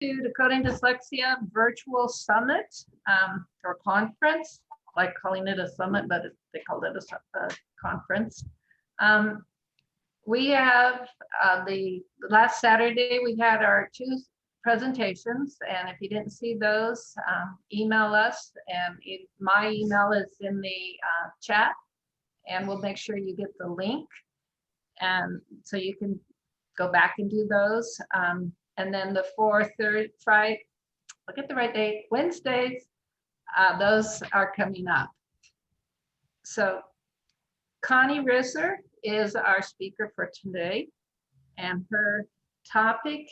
to Decoding Dyslexia Virtual Summit or conference. I like calling it a summit, but they called it a conference. We have the last Saturday, we had our 2 presentations, and if you didn't see those, email us, and my email is in the chat, and we'll make sure you get the link, and so you can go back and do those. And then the 4/3 Friday, I'll get the right date, Wednesdays, those are coming up. So Connie Risser is our speaker for today, and her topic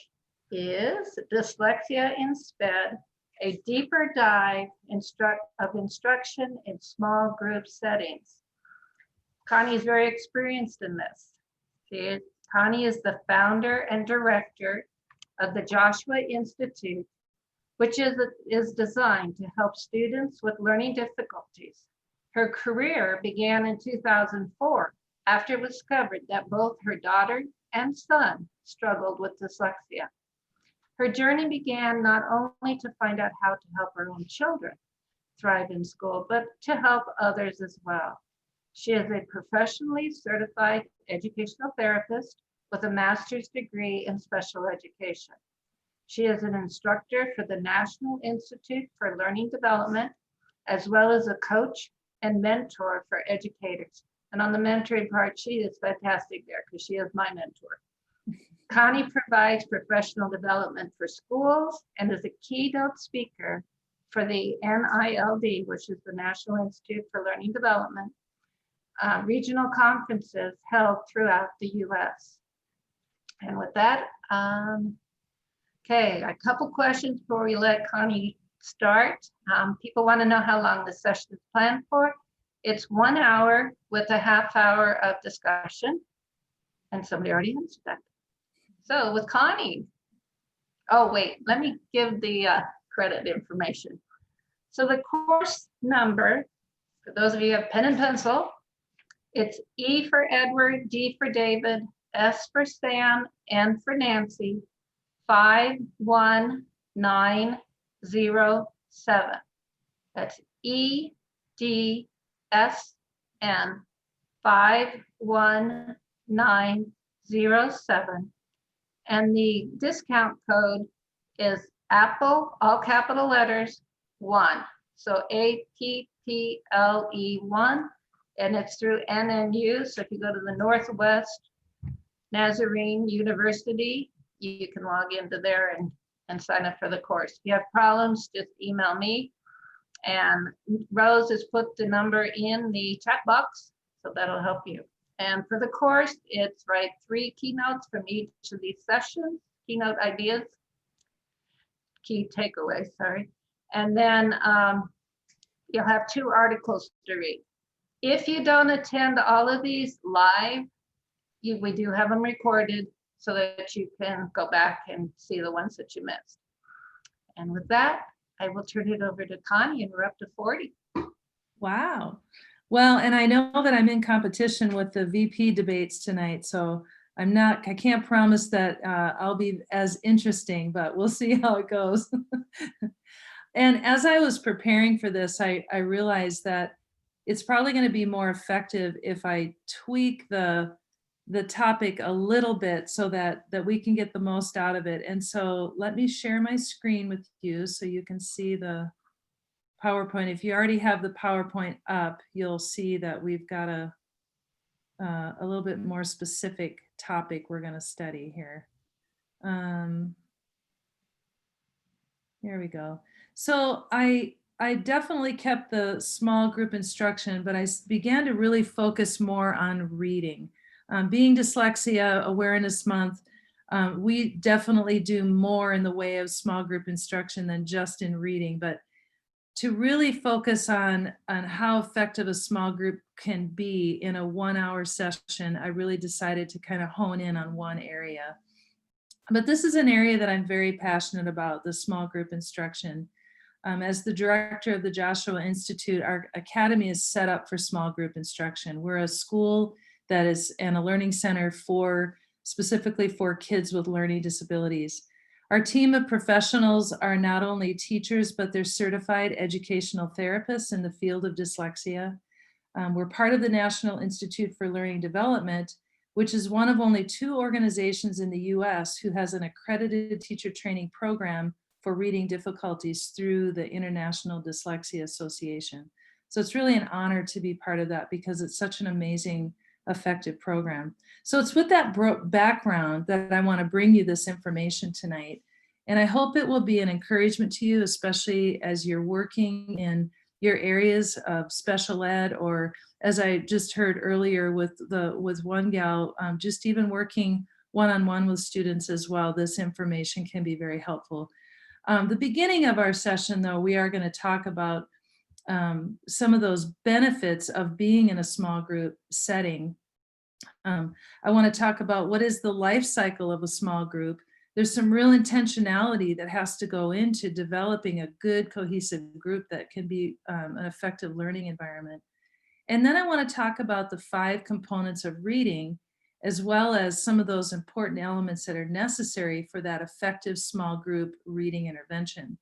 is Dyslexia in SPED, a deeper dive of instruction in small group settings. Connie is very experienced in this. Connie is the founder and director of the Joshua Institute, which is designed to help students with learning difficulties. Her career began in 2004 after it was discovered that both her daughter and son struggled with dyslexia. Her journey began not only to find out how to help her own children thrive in school, but to help others as well. She is a professionally certified educational therapist with a master's degree in special education. She is an instructor for the National Institute for Learning Development, as well as a coach and mentor for educators. And on the mentoring part, she is fantastic there because she is my mentor. Connie provides professional development for schools and is a keynote speaker for the NILD, which is the National Institute for Learning Development, regional conferences held throughout the US. And with that, okay, a couple questions before we let Connie start. People want to know how long the session is planned for. It's 1 hour with a half hour of discussion. And somebody already answered that. So with Connie, oh wait, let me give the credit information. So the course number, for those of you who have pen and pencil, it's E for Edward, D for David, S for Sam, N for Nancy, 51907. That's EDSN 51907. And the discount code is Apple, all capital letters, 1. So APPLE1, and it's through NNU. So if you go to the Northwest Nazarene University, you can log into there and sign up for the course. If you have problems, just email me. And Rose has put the number in the chat box, so that'll help you. And for the course, it's write 3 keynotes from each of these sessions, keynote ideas, key takeaways, sorry. And then you'll have 2 articles to read. If you don't attend all of these live, we do have them recorded so that you can go back and see the ones that you missed. And with that, I will turn it over to Connie, and we're up to 40. Wow. Well, and I know that I'm in competition with the VP debates tonight, so I can't promise that I'll be as interesting, but we'll see how it goes. And as I was preparing for this, I realized that it's probably going to be more effective if I tweak the topic a little bit so that we can get the most out of it. And so let me share my screen with you so you can see the PowerPoint. If you already have the PowerPoint up, you'll see that we've got a little bit more specific topic we're going to study here. Here we go. So I definitely kept the small group instruction, but I began to really focus more on reading. Being Dyslexia Awareness Month, we definitely do more in the way of small group instruction than just in reading, but to really focus on how effective a small group can be in a 1-hour session, I really decided to kind of hone in on one area. But this is an area that I'm very passionate about, the small group instruction. As the director of the Joshua Institute, our academy is set up for small group instruction. We're a school that is and a learning center specifically for kids with learning disabilities. Our team of professionals are not only teachers, but they're certified educational therapists in the field of dyslexia. We're part of the National Institute for Learning Development, which is one of only 2 organizations in the US who has an accredited teacher training program for reading difficulties through the International Dyslexia Association. So it's really an honor to be part of that because it's such an amazing, effective program. So it's with that background that I want to bring you this information tonight. And I hope it will be an encouragement to you, especially as you're working in your areas of special ed, or as I just heard earlier with one gal, just even working one-on-one with students as well. This information can be very helpful. The beginning of our session, though, we are going to talk about some of those benefits of being in a small group setting. I want to talk about what is the life cycle of a small group. There's some real intentionality that has to go into developing a good cohesive group that can be an effective learning environment. And then I want to talk about the 5 components of reading, as well as some of those important elements that are necessary for that effective small group reading intervention.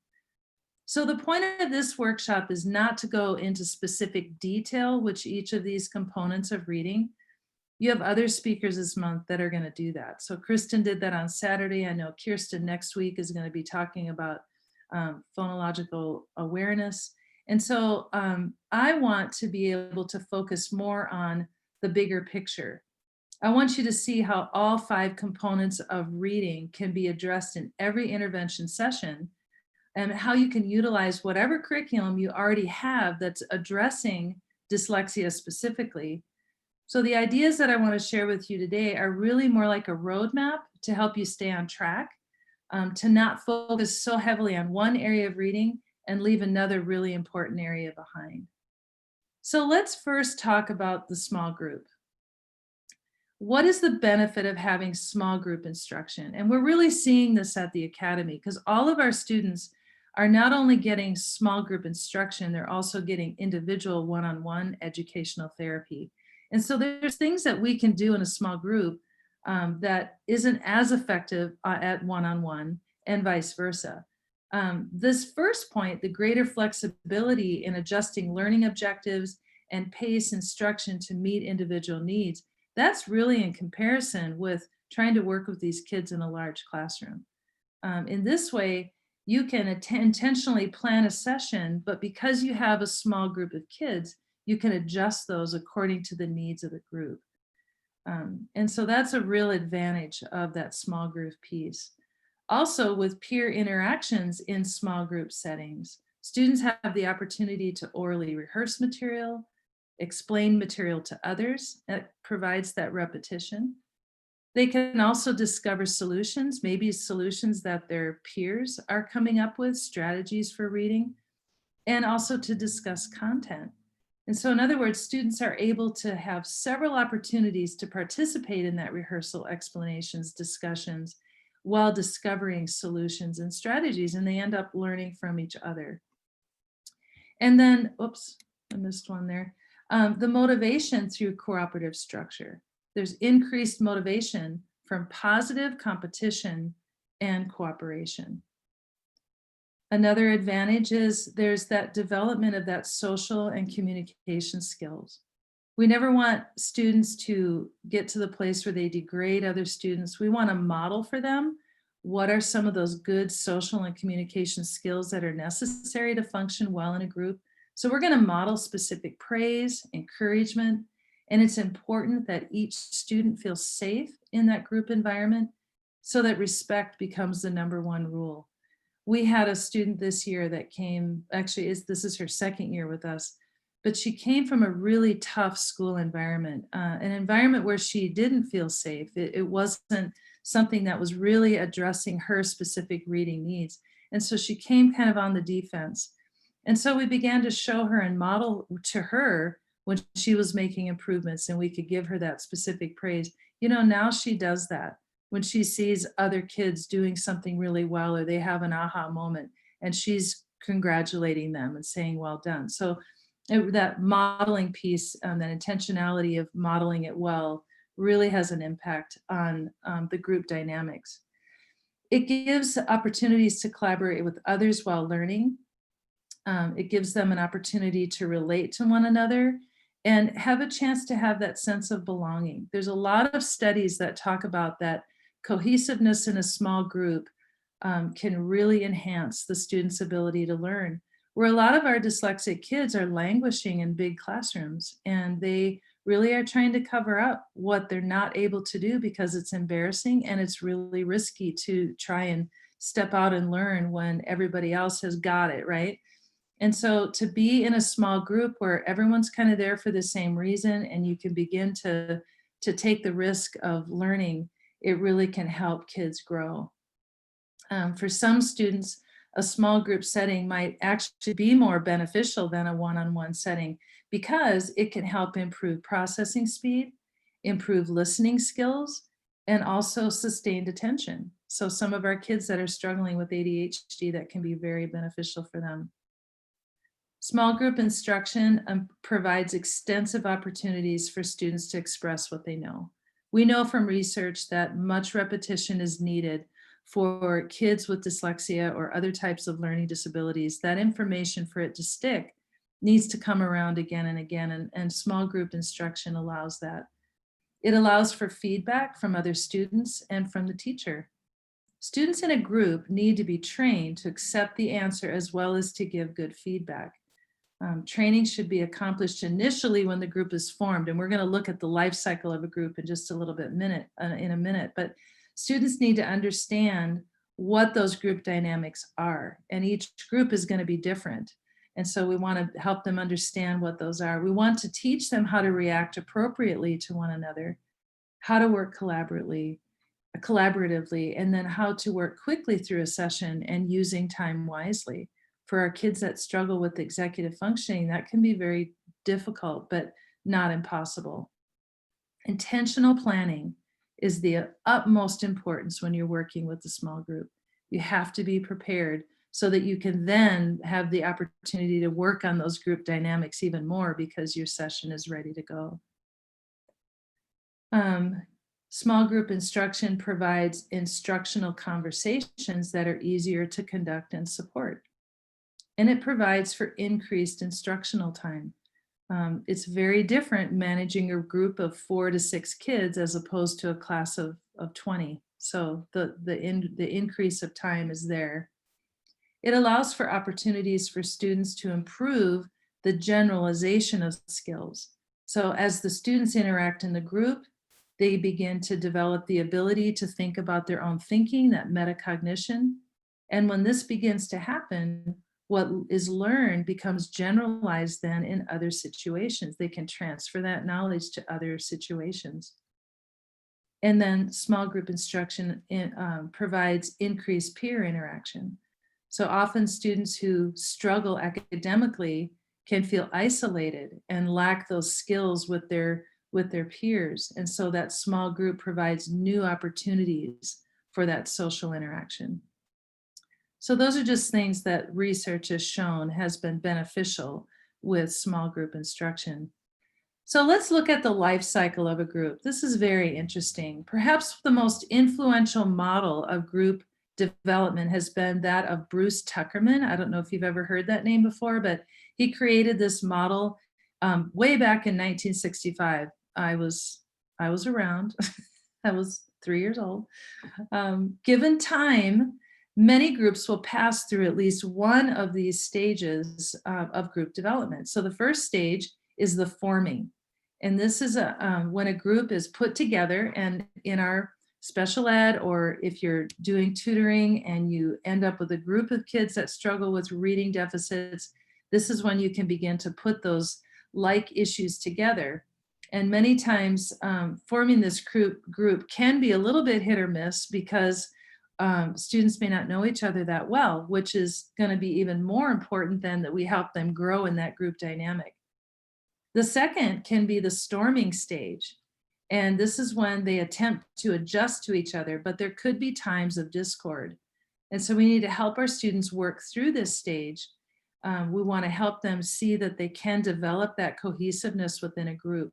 So the point of this workshop is not to go into specific detail which each of these components of reading. You have other speakers this month that are going to do that. So Kristen did that on Saturday. I know Kirsten next week is going to be talking about phonological awareness. And so I want to be able to focus more on the bigger picture. I want you to see how all 5 components of reading can be addressed in every intervention session, and how you can utilize whatever curriculum you already have that's addressing dyslexia specifically. So the ideas that I want to share with you today are really more like a roadmap to help you stay on track, to not focus so heavily on one area of reading and leave another really important area behind. So let's first talk about the small group. What is the benefit of having small group instruction? And we're really seeing this at the Academy because all of our students are not only getting small group instruction, they're also getting individual one-on-one educational therapy. And so there's things that we can do in a small group that isn't as effective at one-on-one, and vice versa. This first point, the greater flexibility in adjusting learning objectives and pace instruction to meet individual needs, that's really in comparison with trying to work with these kids in a large classroom. In this way, you can intentionally plan a session, but because you have a small group of kids, you can adjust those according to the needs of the group. And so that's a real advantage of that small group piece. Also, with peer interactions in small group settings, students have the opportunity to orally rehearse material, explain material to others. That provides that repetition. They can also discover solutions, maybe solutions that their peers are coming up with, strategies for reading, and also to discuss content. And so in other words, students are able to have several opportunities to participate in that rehearsal, explanations, discussions, while discovering solutions and strategies, and they end up learning from each other. And then, oops, I missed one there. The motivation through cooperative structure. There's increased motivation from positive competition and cooperation. Another advantage is there's that development of that social and communication skills. We never want students to get to the place where they degrade other students. We want to model for them what are some of those good social and communication skills that are necessary to function well in a group. So we're going to model specific praise, encouragement, and it's important that each student feels safe in that group environment so that respect becomes the #1 rule. We had a student this year that came, actually this is her 2nd year with us, but she came from a really tough school environment, an environment where she didn't feel safe. It wasn't something that was really addressing her specific reading needs. And so she came kind of on the defense. And so we began to show her and model to her when she was making improvements, and we could give her that specific praise. You know, now she does that when she sees other kids doing something really well, or they have an aha moment, and she's congratulating them and saying, well done. So that modeling piece, that intentionality of modeling it well, really has an impact on the group dynamics. It gives opportunities to collaborate with others while learning. It gives them an opportunity to relate to one another and have a chance to have that sense of belonging. There's a lot of studies that talk about that cohesiveness in a small group can really enhance the student's ability to learn. Where a lot of our dyslexic kids are languishing in big classrooms, and they really are trying to cover up what they're not able to do because it's embarrassing and it's really risky to try and step out and learn when everybody else has got it, right? And so to be in a small group where everyone's kind of there for the same reason and you can begin to take the risk of learning, it really can help kids grow. For some students, a small group setting might actually be more beneficial than a one-on-one setting because it can help improve processing speed, improve listening skills, and also sustained attention. So some of our kids that are struggling with ADHD, that can be very beneficial for them. Small group instruction provides extensive opportunities for students to express what they know. We know from research that much repetition is needed for kids with dyslexia or other types of learning disabilities. That information, for it to stick, needs to come around again and again, and small group instruction allows that. It allows for feedback from other students and from the teacher. Students in a group need to be trained to accept the answer as well as to give good feedback. Training should be accomplished initially when the group is formed, and we're going to look at the life cycle of a group in just a little bit in a minute. But students need to understand what those group dynamics are, and each group is going to be different. And so we want to help them understand what those are. We want to teach them how to react appropriately to one another, how to work collaboratively, and then how to work quickly through a session and using time wisely. For our kids that struggle with executive functioning, that can be very difficult, but not impossible. Intentional planning is the utmost importance when you're working with a small group. You have to be prepared so that you can then have the opportunity to work on those group dynamics even more because your session is ready to go. Small group instruction provides instructional conversations that are easier to conduct and support. And it provides for increased instructional time. It's very different managing a group of 4 to 6 kids as opposed to a class of 20. So the increase of time is there. It allows for opportunities for students to improve the generalization of skills. So as the students interact in the group, they begin to develop the ability to think about their own thinking, that metacognition. And when this begins to happen, what is learned becomes generalized then in other situations. They can transfer that knowledge to other situations. And then small group instruction provides increased peer interaction. So often students who struggle academically can feel isolated and lack those skills with their peers. And so that small group provides new opportunities for that social interaction. So those are just things that research has shown has been beneficial with small group instruction. So let's look at the life cycle of a group. This is very interesting. Perhaps the most influential model of group development has been that of Bruce Tuckerman. I don't know if you've ever heard that name before, but he created this model way back in 1965. I was around. I was 3 years old. Given time, many groups will pass through at least one of these stages of group development. So the first stage is the forming. And this is when a group is put together, and in our special ed, or if you're doing tutoring and you end up with a group of kids that struggle with reading deficits, this is when you can begin to put those like issues together. And many times forming this group can be a little bit hit or miss because students may not know each other that well, which is going to be even more important than that we help them grow in that group dynamic. The second can be the storming stage. And this is when they attempt to adjust to each other, but there could be times of discord. And so we need to help our students work through this stage. We want to help them see that they can develop that cohesiveness within a group.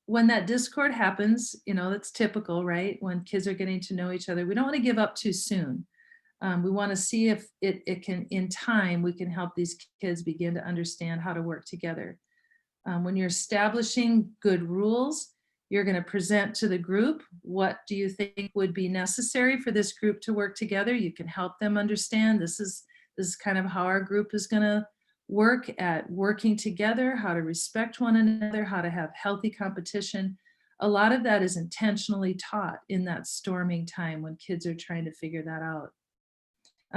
when that discord happens, that's typical, right? When kids are getting to know each other, we don't want to give up too soon. We want to see if it can, in time, we can help these kids begin to understand how to work together. When you're establishing good rules, you're going to present to the group, what do you think would be necessary for this group to work together? You can help them understand this is kind of how our group is going to work at working together, how to respect one another, how to have healthy competition. A lot of that is intentionally taught in that storming time when kids are trying to figure that out.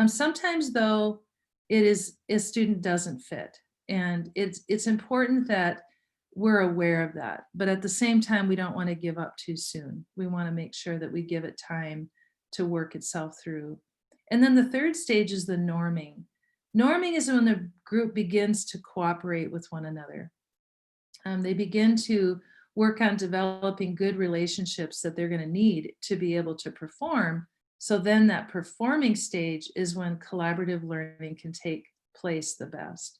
Sometimes though, a student doesn't fit, and it's important that we're aware of that. But at the same time, we don't want to give up too soon. We want to make sure that we give it time to work itself through. And then the third stage is the norming. Norming is when the group begins to cooperate with one another. They begin to work on developing good relationships that they're going to need to be able to perform. So then that performing stage is when collaborative learning can take place the best.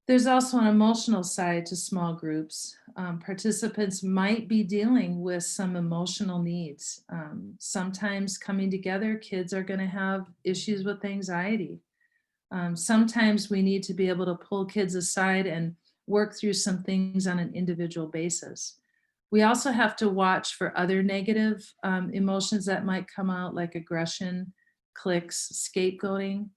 There's also an emotional side to small groups. Participants might be dealing with some emotional needs. Sometimes coming together, kids are going to have issues with anxiety. Sometimes we need to be able to pull kids aside and work through some things on an individual basis. We also have to watch for other negative emotions that might come out, like aggression, cliques, scapegoating.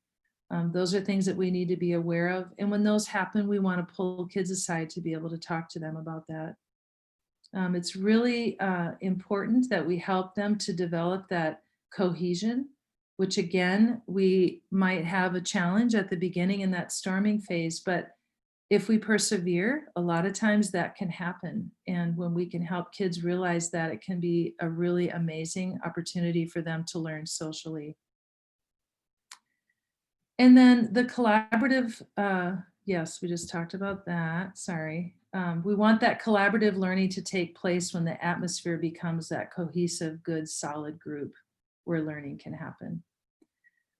Those are things that we need to be aware of. And when those happen, we want to pull kids aside to be able to talk to them about that. It's really important that we help them to develop that cohesion, which again, we might have a challenge at the beginning in that storming phase, but if we persevere, a lot of times that can happen. And when we can help kids realize that, it can be a really amazing opportunity for them to learn socially. And then the collaborative, yes, we just talked about that, sorry. We want that collaborative learning to take place when the atmosphere becomes that cohesive, good, solid group where learning can happen.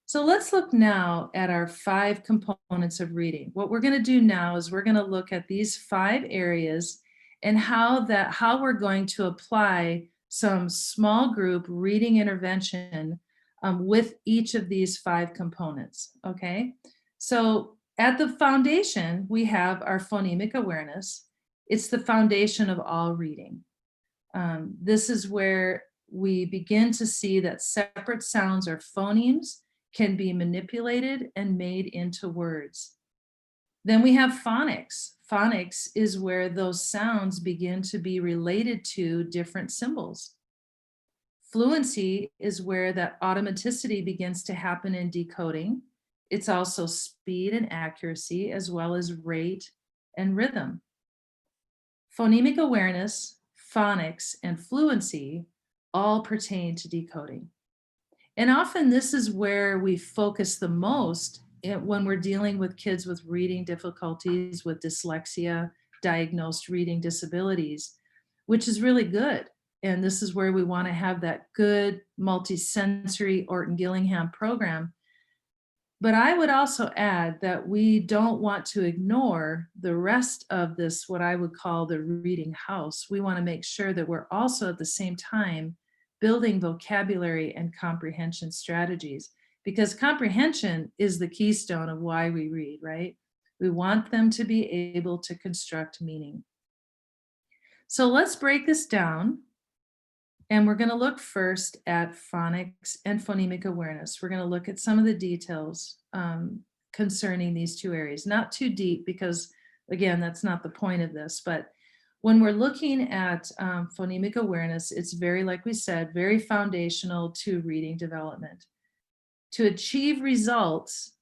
So let's look now at our 5 components of reading. What we're going to do now is we're going to look at these 5 areas and how we're going to apply some small group reading intervention with each of these 5 components, okay? So at the foundation, we have our phonemic awareness. It's the foundation of all reading. This is where we begin to see that separate sounds or phonemes can be manipulated and made into words. Then we have phonics. Phonics is where those sounds begin to be related to different symbols. Fluency is where that automaticity begins to happen in decoding. It's also speed and accuracy, as well as rate and rhythm. Phonemic awareness, phonics, and fluency all pertain to decoding. And often this is where we focus the most when we're dealing with kids with reading difficulties, with dyslexia, diagnosed reading disabilities, which is really good. And this is where we want to have that good multisensory Orton-Gillingham program. But I would also add that we don't want to ignore the rest of this, what I would call the reading house. We want to make sure that we're also at the same time building vocabulary and comprehension strategies, because comprehension is the keystone of why we read, right? We want them to be able to construct meaning. So let's break this down. And we're going to look first at phonics and phonemic awareness. We're going to look at some of the details concerning these 2 areas. Not too deep, because again, that's not the point of this, but when we're looking at phonemic awareness, it's very, like we said, very foundational to reading development. To achieve results,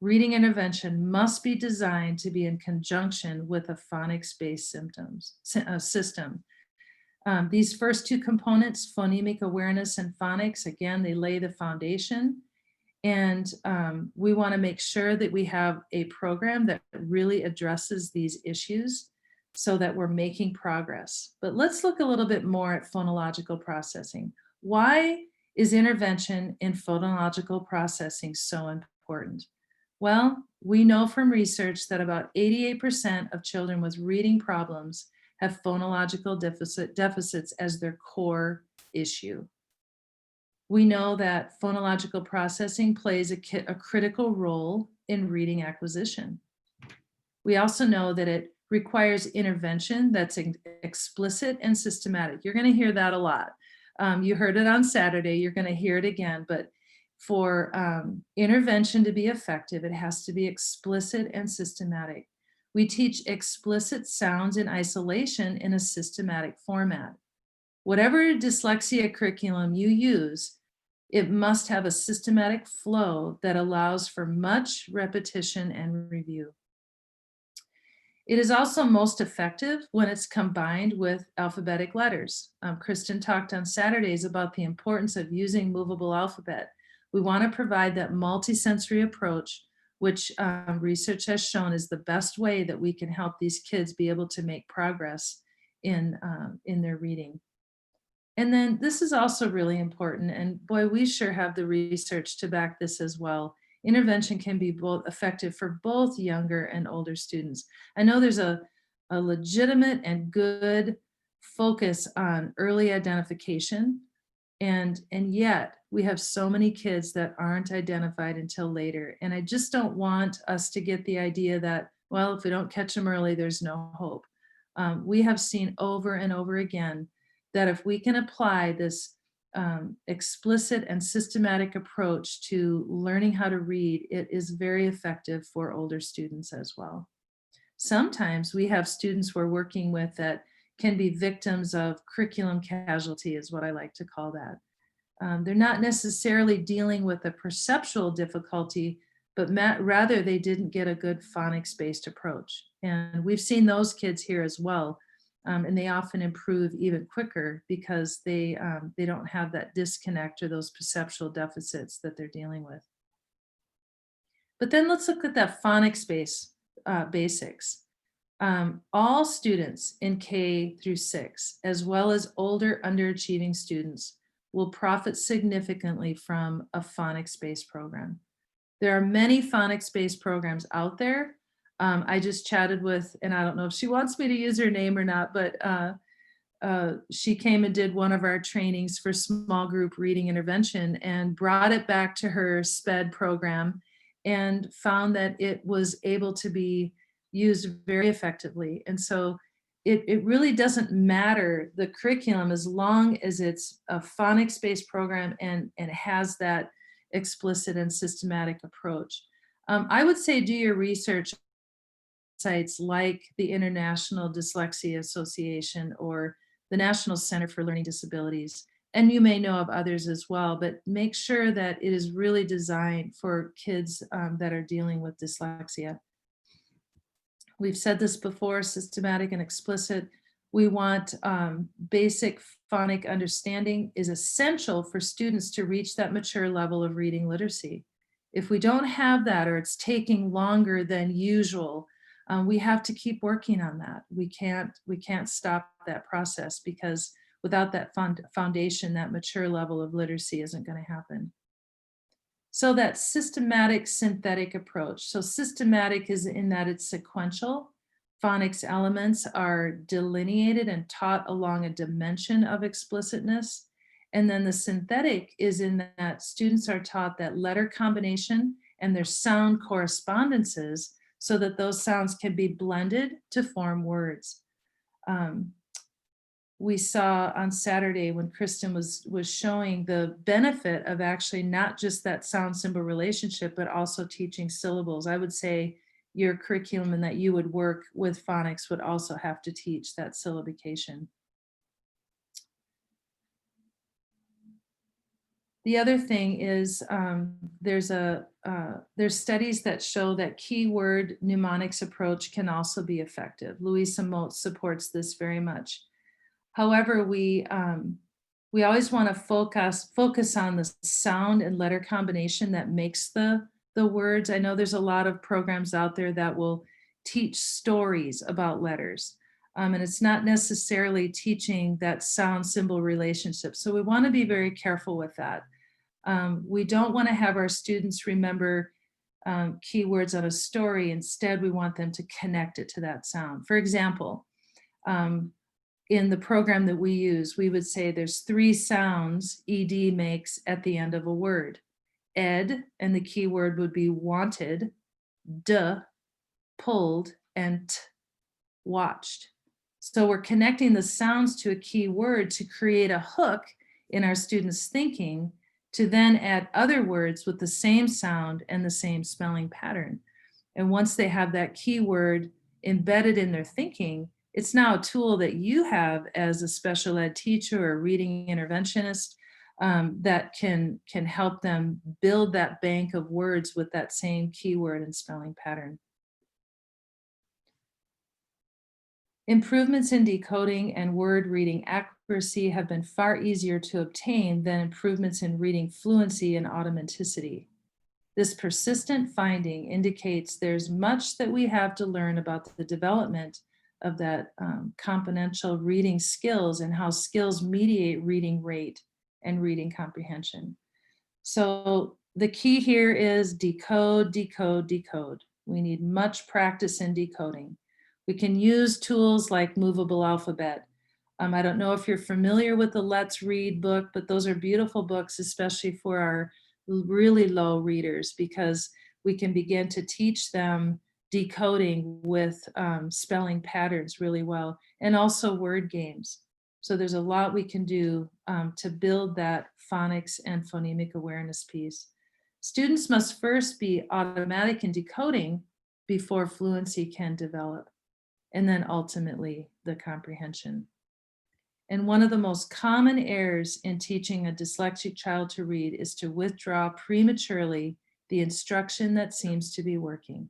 reading intervention must be designed to be in conjunction with a phonics-based system. These first 2 components, phonemic awareness and phonics, again, they lay the foundation. And we want to make sure that we have a program that really addresses these issues so that we're making progress. But let's look a little bit more at phonological processing. Why is intervention in phonological processing so important? Well, we know from research that about 88% of children with reading problems have phonological deficits as their core issue. We know that phonological processing plays a critical role in reading acquisition. We also know that it requires intervention that's explicit and systematic. You're going to hear that a lot. You heard it on Saturday, you're going to hear it again, but for intervention to be effective, it has to be explicit and systematic. We teach explicit sounds in isolation in a systematic format. Whatever dyslexia curriculum you use, it must have a systematic flow that allows for much repetition and review. It is also most effective when it's combined with alphabetic letters. Kristen talked on Saturdays about the importance of using movable alphabet. We want to provide that multisensory approach, which research has shown is the best way that we can help these kids be able to make progress in their reading. And then this is also really important, and boy, we sure have the research to back this as well. Intervention can be both effective for both younger and older students. I know there's a legitimate and good focus on early identification, and yet we have so many kids that aren't identified until later. And I just don't want us to get the idea that, well, if we don't catch them early, there's no hope. We have seen over and over again that if we can apply this explicit and systematic approach to learning how to read, it is very effective for older students as well. Sometimes we have students we're working with that can be victims of curriculum casualty, is what I like to call that. They're not necessarily dealing with a perceptual difficulty, but rather they didn't get a good phonics-based approach. And we've seen those kids here as well. And they often improve even quicker because they don't have that disconnect or those perceptual deficits that they're dealing with. But then let's look at that phonics basics. All students in K through 6, as well as older underachieving students, will profit significantly from a phonics-based program. There are many phonics-based programs out there. I just chatted with, and I don't know if she wants me to use her name or not, but she came and did one of our trainings for small group reading intervention and brought it back to her SPED program and found that it was able to be used very effectively. And so it really doesn't matter the curriculum as long as it's a phonics-based program and has that explicit and systematic approach. I would say do your research sites like the International Dyslexia Association or the National Center for Learning Disabilities. And you may know of others as well, but make sure that it is really designed for kids that are dealing with dyslexia. We've said this before, systematic and explicit. We want basic phonic understanding is essential for students to reach that mature level of reading literacy. If we don't have that, or it's taking longer than usual, we have to keep working on that. We can't stop that process because without that foundation, that mature level of literacy isn't going to happen. So that systematic synthetic approach. So systematic is in that it's sequential. Phonics elements are delineated and taught along a dimension of explicitness. And then the synthetic is in that students are taught that letter combination and their sound correspondences so that those sounds can be blended to form words. We saw on Saturday when Kristen was showing the benefit of actually not just that sound symbol relationship, but also teaching syllables. I would say your curriculum and that you would work with phonics would also have to teach that syllabication. The other thing is there's studies that show that keyword mnemonics approach can also be effective. Louisa Moat supports this very much. However, we always want to focus on the sound and letter combination that makes the words. I know there's a lot of programs out there that will teach stories about letters. And it's not necessarily teaching that sound symbol relationship. So we want to be very careful with that. We don't want to have our students remember keywords on a story. Instead, we want them to connect it to that sound. For example, in the program that we use, we would say there's 3 sounds ED makes at the end of a word. Ed, and the keyword would be wanted, D, pulled, and T, watched. So we're connecting the sounds to a key word to create a hook in our students' thinking to then add other words with the same sound and the same spelling pattern. And once they have that keyword embedded in their thinking, it's now a tool that you have as a special ed teacher or reading interventionist that can help them build that bank of words with that same keyword and spelling pattern. Improvements in decoding and word reading accuracy have been far easier to obtain than improvements in reading fluency and automaticity. This persistent finding indicates there's much that we have to learn about the development of that componential reading skills and how skills mediate reading rate and reading comprehension. So the key here is decode, decode, decode. We need much practice in decoding. We can use tools like Movable Alphabet. I don't know if you're familiar with the Let's Read book, but those are beautiful books, especially for our really low readers, because we can begin to teach them decoding with spelling patterns really well, and also word games. So there's a lot we can do to build that phonics and phonemic awareness piece. Students must first be automatic in decoding before fluency can develop, and then ultimately the comprehension. And one of the most common errors in teaching a dyslexic child to read is to withdraw prematurely the instruction that seems to be working.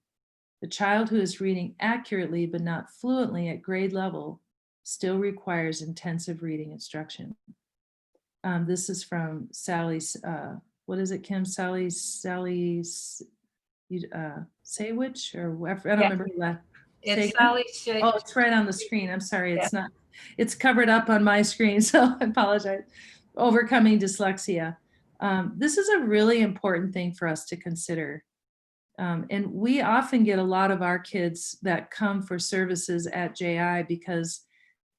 The child who is reading accurately but not fluently at grade level still requires intensive reading instruction. This is from Sally's, what is it, Kim? Sally's Saywich, or whatever, I don't remember who that. It's Sally Shea. Oh, it's right on the screen. I'm sorry, it's not. It's covered up on my screen, so I apologize. Overcoming dyslexia. This is a really important thing for us to consider. And we often get a lot of our kids that come for services at JI because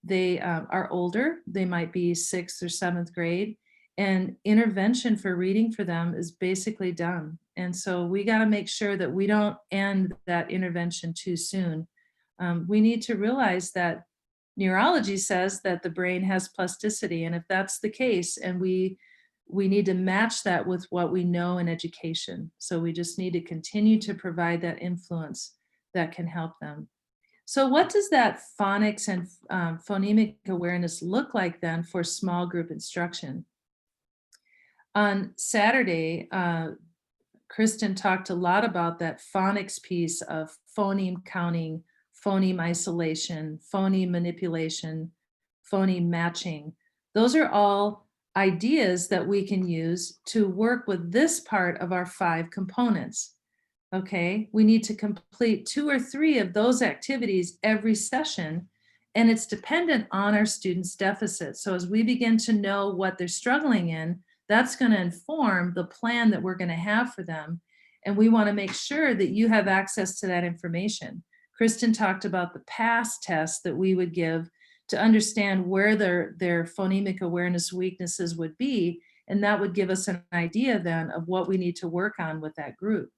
they are older. They might be 6th or 7th grade, and intervention for reading for them is basically done. And so we got to make sure that we don't end that intervention too soon. We need to realize that neurology says that the brain has plasticity, and if that's the case, and we need to match that with what we know in education. So we just need to continue to provide that influence that can help them. So what does that phonics and phonemic awareness look like then for small group instruction? On Saturday, Kristen talked a lot about that phonics piece of phoneme counting, phoneme isolation, phoneme manipulation, phoneme matching. Those are all ideas that we can use to work with this part of our 5 components. Okay, we need to complete 2 or 3 of those activities every session, and it's dependent on our students' deficit. So as we begin to know what they're struggling in, that's going to inform the plan that we're going to have for them. And we want to make sure that you have access to that information. Kristen talked about the PASS test that we would give to understand where their phonemic awareness weaknesses would be, and that would give us an idea then of what we need to work on with that group.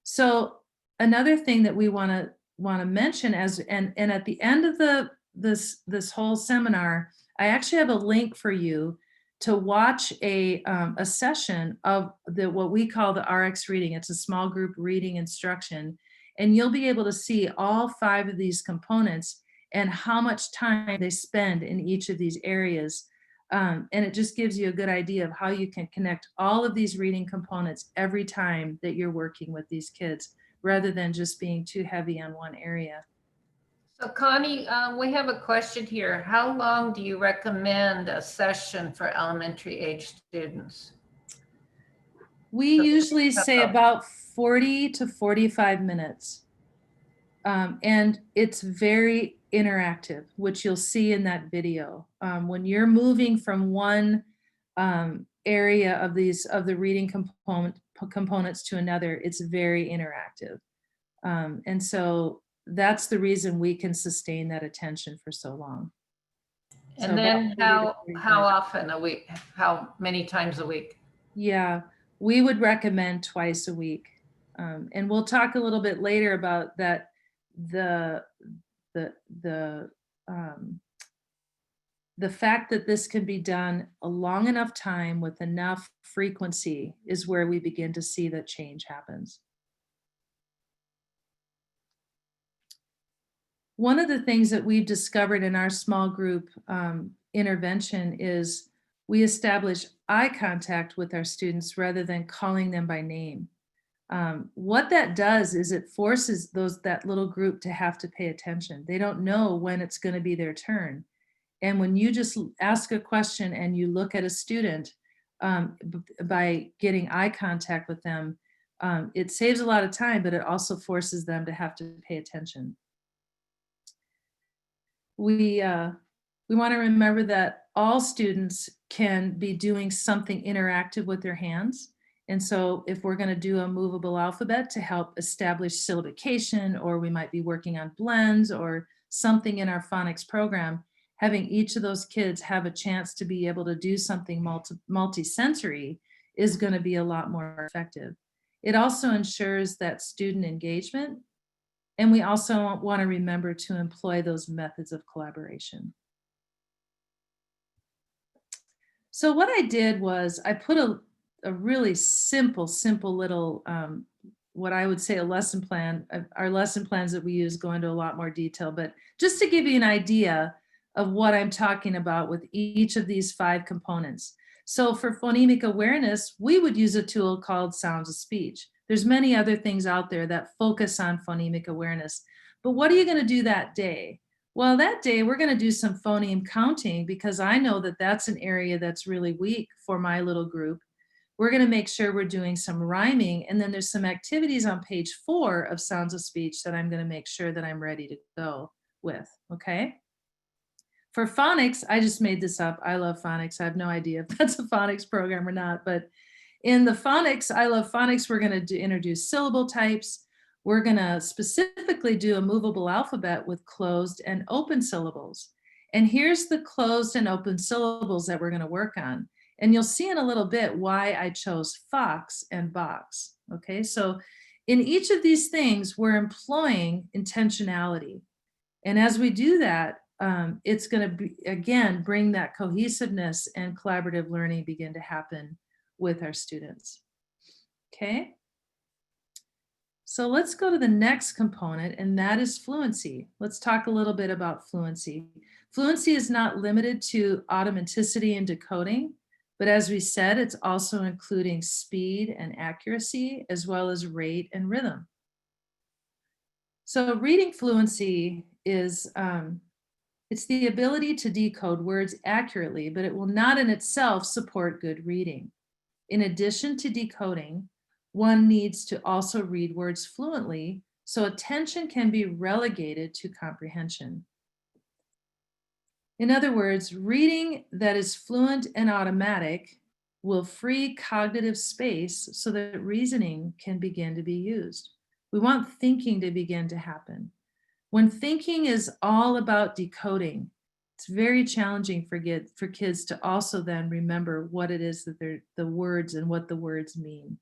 So another thing that we want to mention and at the end of this whole seminar, I actually have a link for you to watch a session of what we call the RX reading. It's a small group reading instruction, and you'll be able to see all 5 of these components and how much time they spend in each of these areas. And it just gives you a good idea of how you can connect all of these reading components every time that you're working with these kids, rather than just being too heavy on one area. So Connie, we have a question here. How long do you recommend a session for elementary age students? We usually say about 40 to 45 minutes. And it's very interactive, which you'll see in that video. When you're moving from one area of the reading components to another, it's very interactive. And so that's the reason we can sustain that attention for so long. So And then about 30 to 40 how minutes. often a week? How many times a week? Yeah, we would recommend twice a week. And we'll talk a little bit later about that. The the um, the fact that this can be done a long enough time with enough frequency is where we begin to see that change happens. One of the things that we've discovered in our small group intervention is we establish eye contact with our students rather than calling them by name. What that does is it forces that little group to have to pay attention. They don't know when it's going to be their turn. And when you just ask a question and you look at a student by getting eye contact with them, it saves a lot of time, but it also forces them to have to pay attention. We want to remember that all students can be doing something interactive with their hands. And so if we're going to do a movable alphabet to help establish syllabication, or we might be working on blends or something in our phonics program, having each of those kids have a chance to be able to do something multi-sensory is going to be a lot more effective. It also ensures that student engagement. And we also want to remember to employ those methods of collaboration. So what I did was I put a really simple little, what I would say a lesson plan. Our lesson plans that we use go into a lot more detail, but just to give you an idea of what I'm talking about with each of these 5 components. So for phonemic awareness, we would use a tool called Sounds of Speech. There's many other things out there that focus on phonemic awareness. But what are you going to do that day? Well, that day we're going to do some phoneme counting because I know that that's an area that's really weak for my little group. We're going to make sure we're doing some rhyming, and then there's some activities on page 4 of Sounds of Speech that I'm going to make sure that I'm ready to go with, okay? For phonics, I just made this up. I love phonics. I have no idea if that's a phonics program or not, but in the phonics, I love phonics, we're going to introduce syllable types. We're going to specifically do a movable alphabet with closed and open syllables. And here's the closed and open syllables that we're going to work on. And you'll see in a little bit why I chose fox and box. Okay, so in each of these things, we're employing intentionality. And as we do that, it's going to be, again, bring that cohesiveness and collaborative learning begin to happen with our students. Okay. So let's go to the next component, and that is fluency. Let's talk a little bit about fluency. Fluency is not limited to automaticity and decoding, but as we said, it's also including speed and accuracy, as well as rate and rhythm. So reading fluency is, it's the ability to decode words accurately, but it will not in itself support good reading. In addition to decoding, one needs to also read words fluently, so attention can be relegated to comprehension. In other words, reading that is fluent and automatic will free cognitive space so that reasoning can begin to be used. We want thinking to begin to happen. When thinking is all about decoding, it's very challenging for kids to also then remember what it is that the words and what the words mean.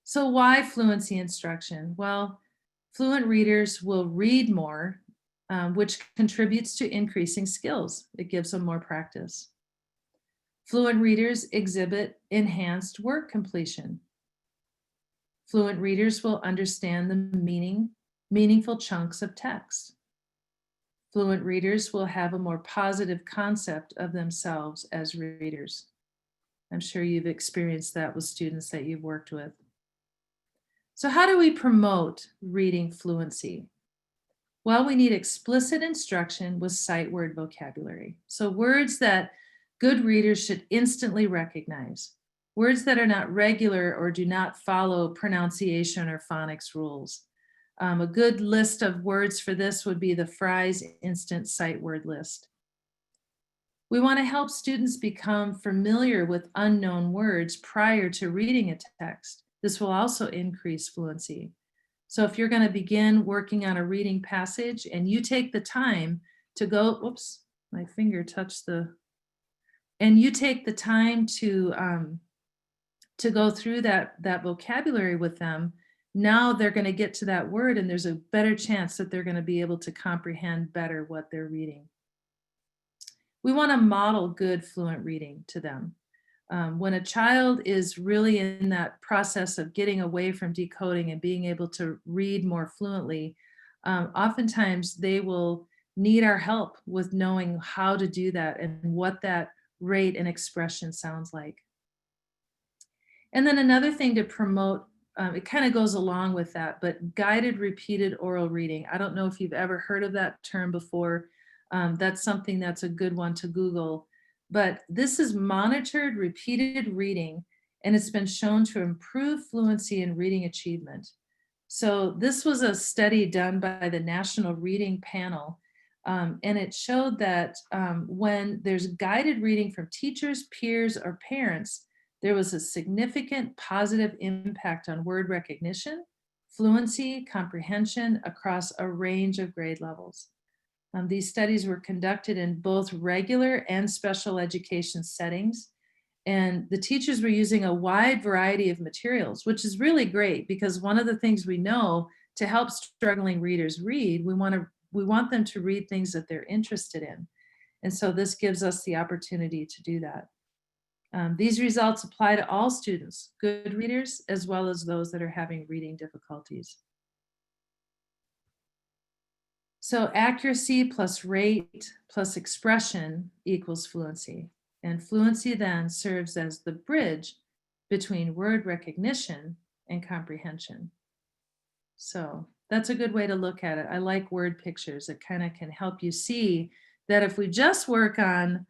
So why fluency instruction? Well, fluent readers will read more, which contributes to increasing skills. It gives them more practice. Fluent readers exhibit enhanced work completion. Fluent readers will understand the meaningful chunks of text. Fluent readers will have a more positive concept of themselves as readers. I'm sure you've experienced that with students that you've worked with. So how do we promote reading fluency? Well, we need explicit instruction with sight word vocabulary. So words that good readers should instantly recognize. Words that are not regular or do not follow pronunciation or phonics rules. A good list of words for this would be the Fry's Instant Sight Word List. We want to help students become familiar with unknown words prior to reading a text. This will also increase fluency. So if you're going to begin working on a reading passage and you take the time to go, whoops, my finger touched and you take the time to go through that vocabulary with them, now they're going to get to that word and there's a better chance that they're going to be able to comprehend better what they're reading. We want to model good fluent reading to them. When a child is really in that process of getting away from decoding and being able to read more fluently, oftentimes they will need our help with knowing how to do that and what that rate and expression sounds like. And then another thing to promote, it kind of goes along with that, but guided repeated oral reading. I don't know if you've ever heard of that term before. That's something that's a good one to Google. But this is monitored repeated reading, and it's been shown to improve fluency and reading achievement. So this was a study done by the National Reading Panel, and it showed that when there's guided reading from teachers, peers, or parents, there was a significant positive impact on word recognition, fluency, comprehension across a range of grade levels. These studies were conducted in both regular and special education settings. And the teachers were using a wide variety of materials, which is really great because one of the things we know to help struggling readers read, we want them to read things that they're interested in. And so this gives us the opportunity to do that. These results apply to all students, good readers, as well as those that are having reading difficulties. So accuracy plus rate plus expression equals fluency. And fluency then serves as the bridge between word recognition and comprehension. So that's a good way to look at it. I like word pictures. It kind of can help you see that if we just work on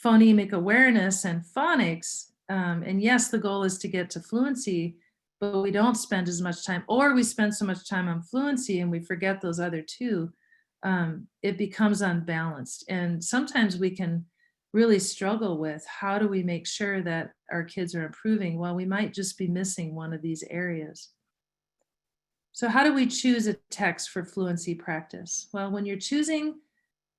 phonemic awareness and phonics, and yes, the goal is to get to fluency, but we don't spend as much time, or we spend so much time on fluency and we forget those other two, it becomes unbalanced. And sometimes we can really struggle with how do we make sure that our kids are improving? Well, we might just be missing one of these areas. So how do we choose a text for fluency practice? Well, when you're choosing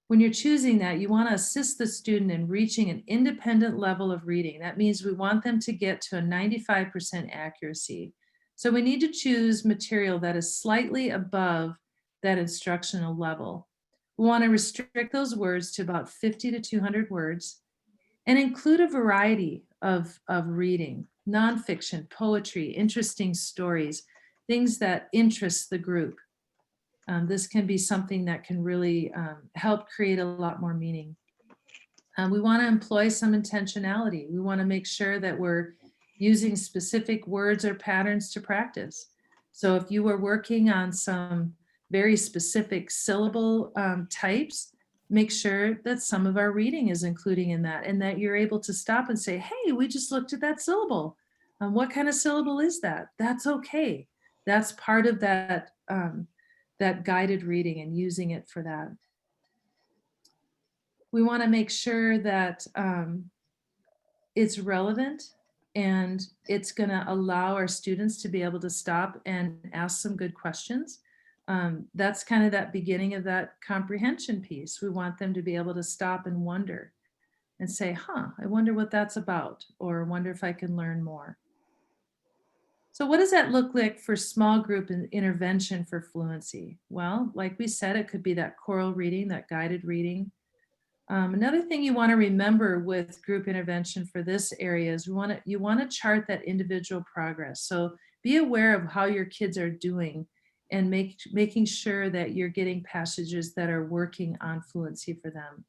that, you want to assist the student in reaching an independent level of reading. That means we want them to get to a 95% accuracy. So we need to choose material that is slightly above that instructional level. We want to restrict those words to about 50 to 200 words and include a variety of reading, nonfiction, poetry, interesting stories, things that interest the group. This can be something that can really help create a lot more meaning. We want to employ some intentionality. We want to make sure that we're using specific words or patterns to practice. So if you were working on some very specific syllable types, make sure that some of our reading is including in that and that you're able to stop and say, hey, we just looked at that syllable. What kind of syllable is that? That's okay. That's part of that guided reading and using it for that. We want to make sure that it's relevant and it's going to allow our students to be able to stop and ask some good questions. That's kind of that beginning of that comprehension piece. We want them to be able to stop and wonder and say, I wonder what that's about, or wonder if I can learn more. So what does that look like for small group intervention for fluency? Well, like we said, it could be that choral reading, that guided reading. Another thing you want to remember with group intervention for this area is you want to chart that individual progress. So be aware of how your kids are doing and making sure that you're getting passages that are working on fluency for them.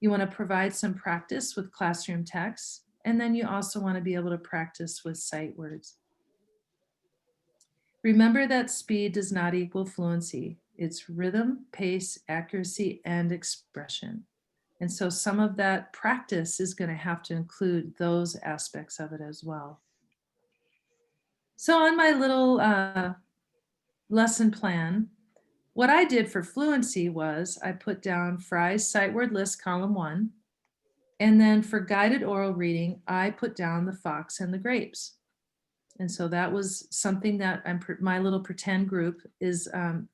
You want to provide some practice with classroom texts, and then you also want to be able to practice with sight words. Remember that speed does not equal fluency. It's rhythm, pace, accuracy, and expression. And so some of that practice is going to have to include those aspects of it as well. So on my little lesson plan, what I did for fluency was I put down Fry's sight word list column 1. And then for guided oral reading, I put down the fox and the grapes. And so that was something that my little pretend group is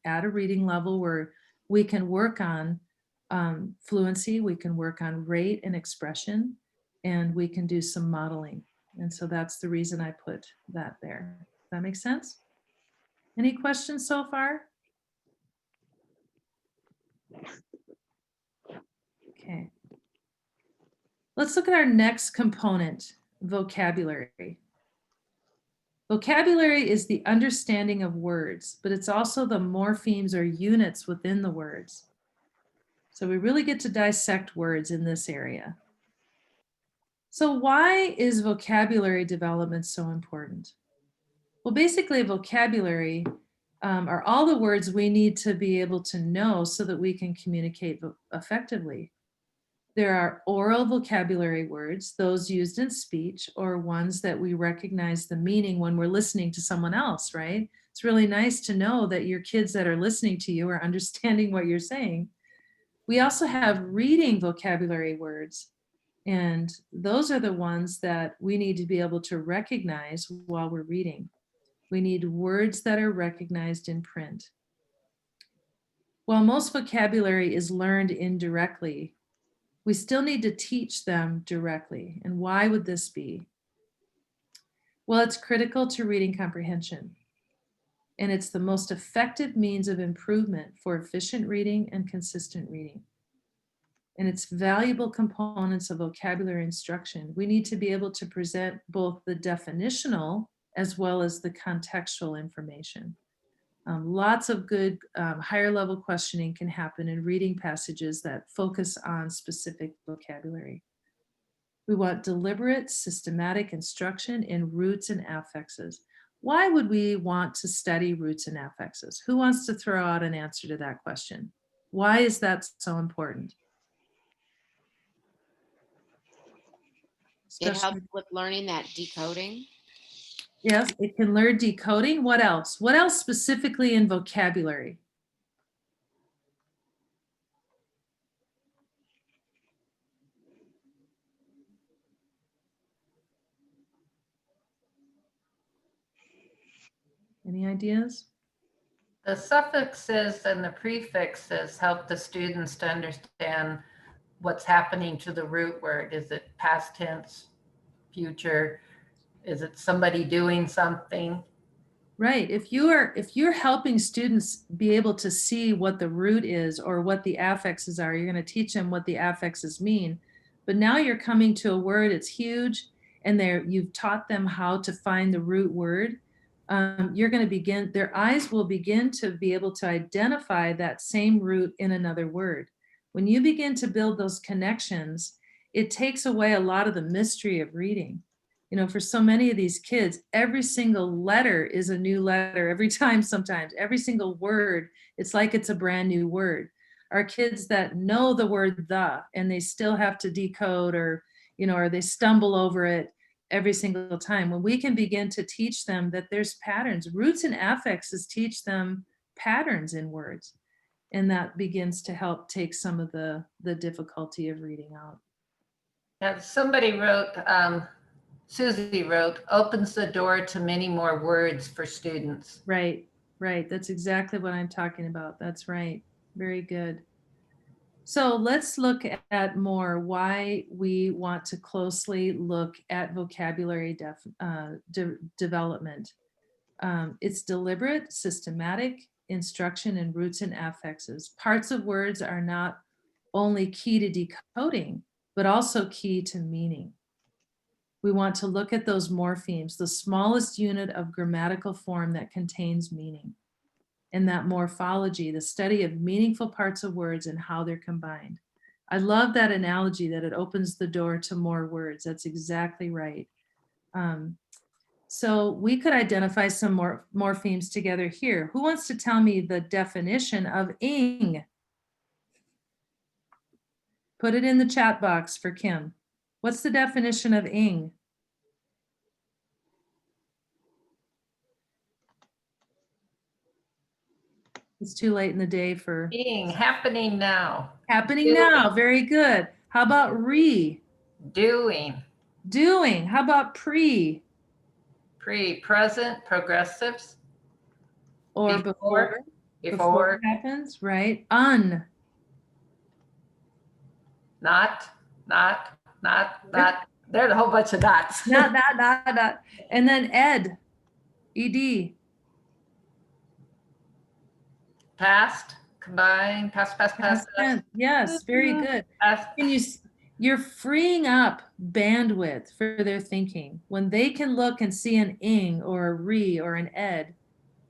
at a reading level where we can work on fluency, we can work on rate and expression, and we can do some modeling. And so that's the reason I put that there. Does that make sense? Any questions so far? Okay. Let's look at our next component, vocabulary. Vocabulary is the understanding of words, but it's also the morphemes or units within the words. So we really get to dissect words in this area. So why is vocabulary development so important? Well, basically vocabulary are all the words we need to be able to know so that we can communicate effectively. There are oral vocabulary words, those used in speech, or ones that we recognize the meaning when we're listening to someone else, right? It's really nice to know that your kids that are listening to you are understanding what you're saying. We also have reading vocabulary words, and those are the ones that we need to be able to recognize while we're reading. We need words that are recognized in print. While most vocabulary is learned indirectly, we still need to teach them directly. And why would this be? Well, it's critical to reading comprehension. And it's the most effective means of improvement for efficient reading and consistent reading. And it's valuable components of vocabulary instruction. We need to be able to present both the definitional as well as the contextual information. Lots of good higher level questioning can happen in reading passages that focus on specific vocabulary. We want deliberate, systematic instruction in roots and affixes. Why would we want to study roots and affixes? Who wants to throw out an answer to that question? Why is that so important? It helps with learning that decoding. Yes, it can learn decoding. What else? What else specifically in vocabulary? Any ideas? The suffixes and the prefixes help the students to understand what's happening to the root word. Is it past tense, future? Is it somebody doing something? Right. If you're helping students be able to see what the root is or what the affixes are, you're going to teach them what the affixes mean. But now you're coming to a word, it's huge, and you've taught them how to find the root word. You're going to begin, their eyes will begin to be able to identify that same root in another word. When you begin to build those connections, it takes away a lot of the mystery of reading. You know, for so many of these kids, every single letter is a new letter every time sometimes. Every single word, it's like it's a brand new word. Our kids that know the word the, and they still have to decode or they stumble over it every single time. When we can begin to teach them that there's patterns, roots and affixes teach them patterns in words. And that begins to help take some of the difficulty of reading out. Now, somebody wrote, Susie wrote, opens the door to many more words for students. Right. That's exactly what I'm talking about. That's right. Very good. So let's look at more why we want to closely look at vocabulary development. It's deliberate, systematic instruction in roots and affixes. Parts of words are not only key to decoding, but also key to meaning. We want to look at those morphemes, the smallest unit of grammatical form that contains meaning. And that morphology, the study of meaningful parts of words and how they're combined. I love that analogy that it opens the door to more words. That's exactly right. So we could identify some more morphemes together here. Who wants to tell me the definition of ing? Put it in the chat box for Kim. What's the definition of ing? It's too late in the day for Happening now. happening now. Very good. How about re? Doing, Doing. How about pre present, progressives, or before, before it happens, right? Un. not, not. There's a whole bunch of dots. Not. And then ed. Ed. Past, combine, past, Past tense. Yes, very good. past. And you're freeing up bandwidth for their thinking. When they can look and see an ing or a re or an ed,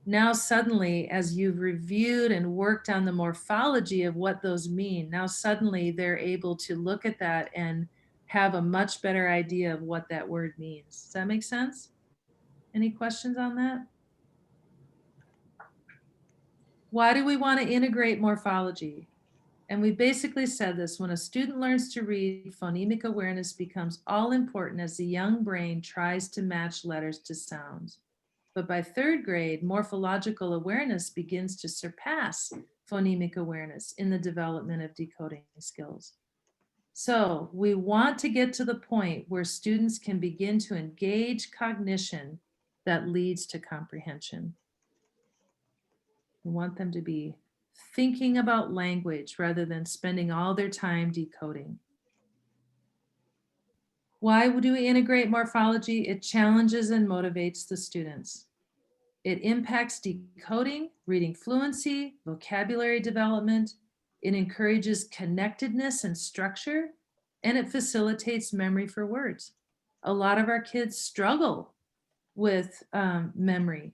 now suddenly, as you've reviewed and worked on the morphology of what those mean, now suddenly they're able to look at that and have a much better idea of what that word means. Does that make sense? Any questions on that? Why do we want to integrate morphology? And we basically said this: when a student learns to read, phonemic awareness becomes all important as the young brain tries to match letters to sounds. But by third grade, morphological awareness begins to surpass phonemic awareness in the development of decoding skills. So we want to get to the point where students can begin to engage cognition that leads to comprehension. We want them to be thinking about language rather than spending all their time decoding. Why do we integrate morphology? It challenges and motivates the students. It impacts decoding, reading fluency, vocabulary development. It encourages connectedness and structure, and it facilitates memory for words. A lot of our kids struggle with memory.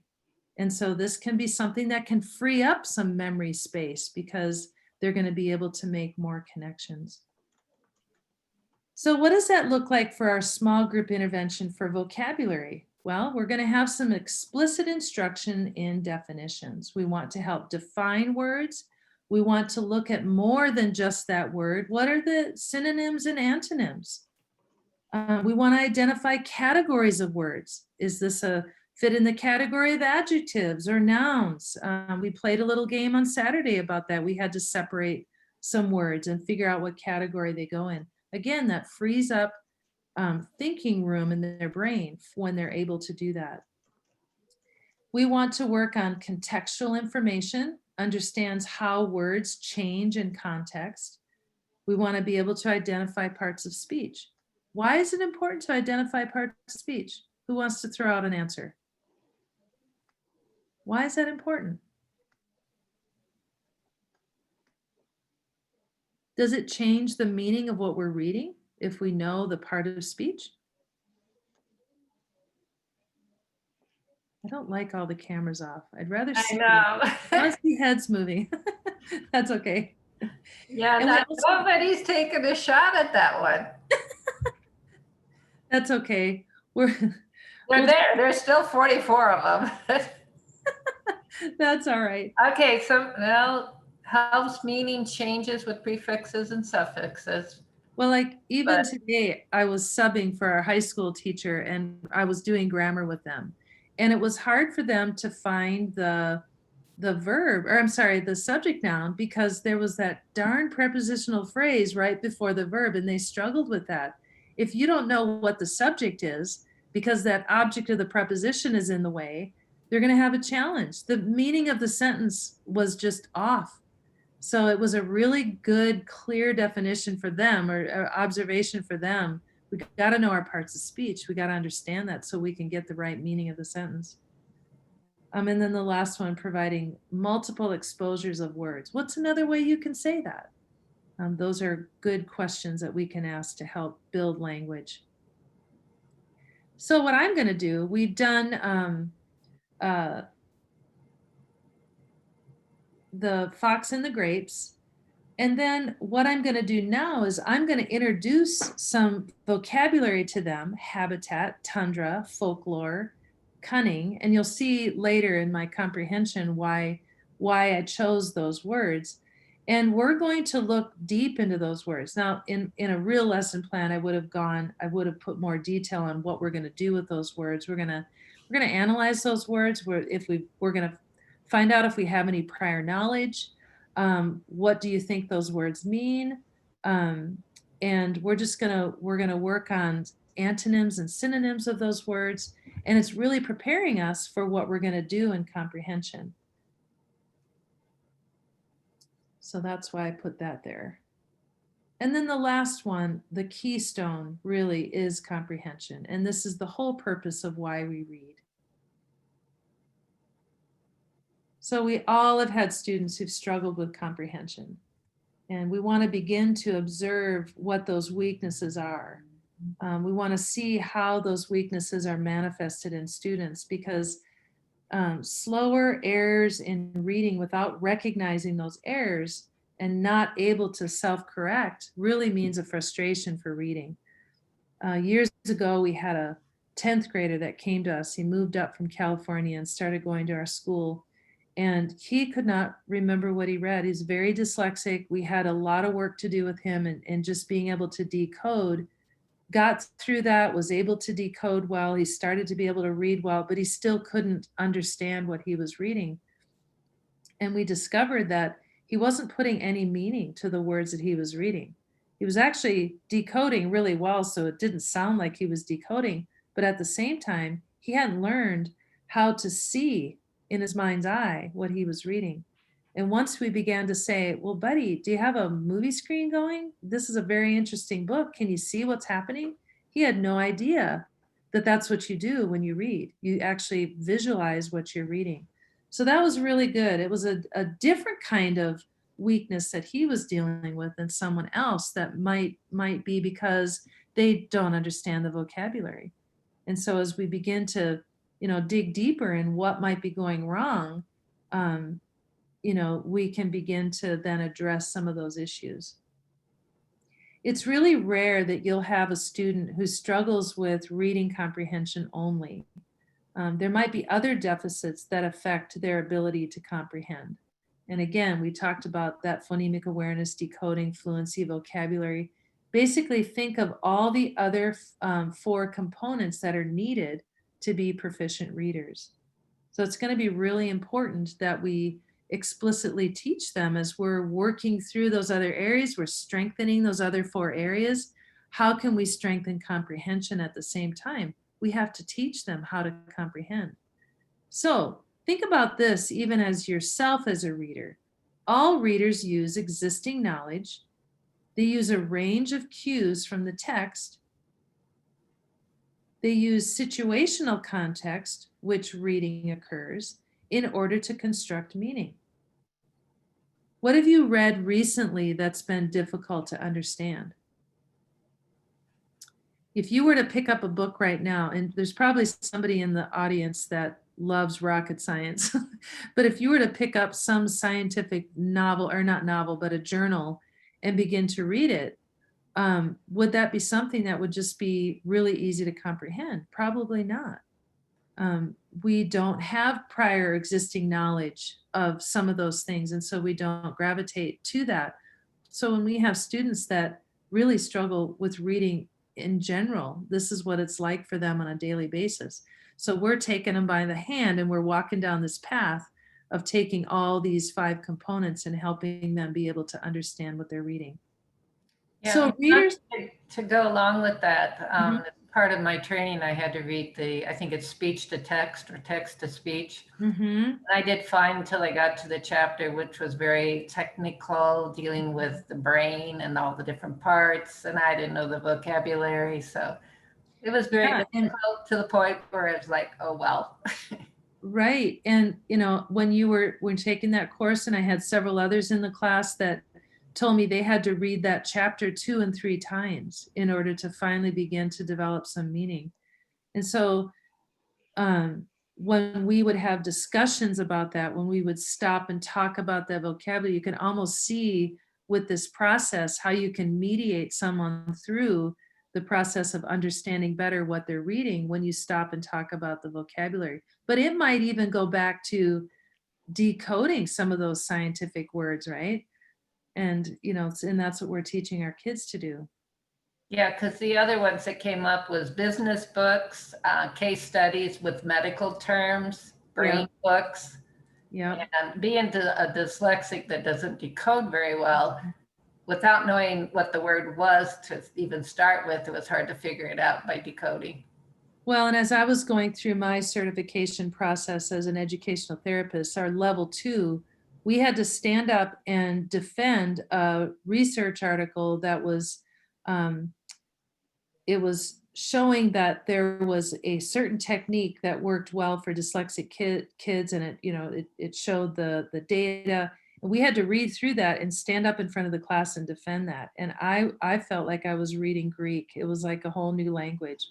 And so this can be something that can free up some memory space because they're going to be able to make more connections. So what does that look like for our small group intervention for vocabulary? Well, we're going to have some explicit instruction in definitions. We want to help define words. We want to look at more than just that word. What are the synonyms and antonyms? We want to identify categories of words. Is this a fit in the category of adjectives or nouns? We played a little game on Saturday about that. We had to separate some words and figure out what category they go in. Again, that frees up thinking room in their brain when they're able to do that. We want to work on contextual information, understands how words change in context. We want to be able to identify parts of speech. Why is it important to identify parts of speech? Who wants to throw out an answer? Why is that important? Does it change the meaning of what we're reading if we know the part of speech? I don't like all the cameras off. I'd rather see, I know. see heads moving. That's okay. Yeah, also, nobody's taking a shot at that one. That's okay. They're there. There's still 44 of them. That's all right. Okay, so now helps meaning changes with prefixes and suffixes. Well, like even today, I was subbing for our high school teacher and I was doing grammar with them. And it was hard for them to find the verb, or I'm sorry, the subject noun, because there was that darn prepositional phrase right before the verb, and they struggled with that. If you don't know what the subject is, because that object of the preposition is in the way, they're going to have a challenge. The meaning of the sentence was just off. So it was a really good, clear definition for them, or observation for them. We got to know our parts of speech. We got to understand that so we can get the right meaning of the sentence. And then the last one, providing multiple exposures of words. What's another way you can say that? Those are good questions that we can ask to help build language. So what I'm going to do, we've done the fox and the grapes. And then what I'm going to do now is I'm going to introduce some vocabulary to them: habitat, tundra, folklore, cunning. And you'll see later in my comprehension why I chose those words. And we're going to look deep into those words. Now, in a real lesson plan, I would have put more detail on what we're going to do with those words. We're going to analyze those words. We're going to find out if we have any prior knowledge. What do you think those words mean? And we're gonna work on antonyms and synonyms of those words. And it's really preparing us for what we're gonna do in comprehension. So that's why I put that there. And then the last one, the keystone, really is comprehension. And this is the whole purpose of why we read. So we all have had students who've struggled with comprehension. And we want to begin to observe what those weaknesses are. We want to see how those weaknesses are manifested in students, because slower errors in reading without recognizing those errors and not able to self-correct really means a frustration for reading. Years ago, we had a 10th grader that came to us. He moved up from California and started going to our school. And he could not remember what he read. He's very dyslexic. We had a lot of work to do with him, and just being able to decode. Got through that, was able to decode well. He started to be able to read well, but he still couldn't understand what he was reading. And we discovered that he wasn't putting any meaning to the words that he was reading. He was actually decoding really well, so it didn't sound like he was decoding. But at the same time, he hadn't learned how to see in his mind's eye what he was reading. And once we began to say, well, buddy, do you have a movie screen going? This is a very interesting book. Can you see what's happening? He had no idea that that's what you do when you read. You actually visualize what you're reading. So that was really good. It was a different kind of weakness that he was dealing with than someone else that might be because they don't understand the vocabulary. And so as we begin to, dig deeper in what might be going wrong, we can begin to then address some of those issues. It's really rare that you'll have a student who struggles with reading comprehension only. There might be other deficits that affect their ability to comprehend. And again, we talked about that phonemic awareness, decoding, fluency, vocabulary. Basically, think of all the other 4 components that are needed to be proficient readers. So it's going to be really important that we explicitly teach them as we're working through those other areas, we're strengthening those other 4 areas. How can we strengthen comprehension at the same time? We have to teach them how to comprehend. So think about this even as yourself as a reader. All readers use existing knowledge. They use a range of cues from the text. They use situational context, which reading occurs, in order to construct meaning. What have you read recently that's been difficult to understand? If you were to pick up a book right now, and there's probably somebody in the audience that loves rocket science, but if you were to pick up some scientific novel, or not novel, but a journal, and begin to read it, would that be something that would just be really easy to comprehend? Probably not. We don't have prior existing knowledge of some of those things, and so we don't gravitate to that. So when we have students that really struggle with reading in general, this is what it's like for them on a daily basis. So we're taking them by the hand and we're walking down this path of taking all these 5 components and helping them be able to understand what they're reading. Yeah, So readers, to go along with that, Mhm. as part of my training, I had to read I think it's speech to text or text to speech. Mhm. I did fine until I got to the chapter, which was very technical, dealing with the brain and all the different parts, and I didn't know the vocabulary, so it was very Yeah, and difficult to the point where it's like, oh well. right. And when you were taking that course, and I had several others in the class that told me they had to read that chapter 2 and 3 times in order to finally begin to develop some meaning. And so when we would have discussions about that, when we would stop and talk about that vocabulary, you can almost see with this process how you can mediate someone through the process of understanding better what they're reading when you stop and talk about the vocabulary. But it might even go back to decoding some of those scientific words, right? And and that's what we're teaching our kids to do. Yeah, because the other ones that came up was business books, case studies with medical terms, brain books. Yeah. And being a dyslexic that doesn't decode very well, without knowing what the word was to even start with, it was hard to figure it out by decoding. Well, and as I was going through my certification process as an educational therapist, our level 2, we had to stand up and defend a research article that was, it was showing that there was a certain technique that worked well for dyslexic kids, and it showed the data. And we had to read through that and stand up in front of the class and defend that. And I felt like I was reading Greek. It was like a whole new language.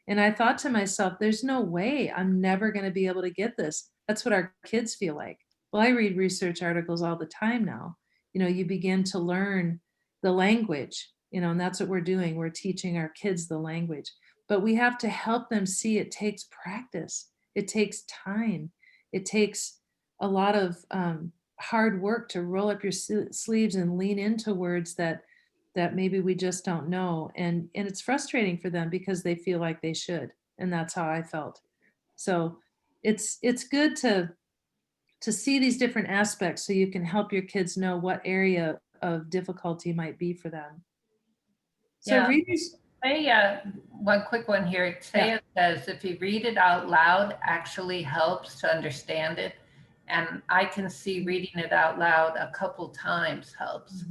And I thought to myself, there's no way I'm never going to be able to get this. That's what our kids feel like. Well, I read research articles all the time now. You begin to learn the language, and that's what we're doing. We're teaching our kids the language, but we have to help them see it takes practice. It takes time. It takes a lot of hard work to roll up your sleeves and lean into words that maybe we just don't know. And it's frustrating for them because they feel like they should. And that's how I felt. So it's good to see these different aspects so you can help your kids know what area of difficulty might be for them. So Yeah. readers, One quick one here. Say it says, if you read it out loud, actually helps to understand it. And I can see reading it out loud a couple times helps.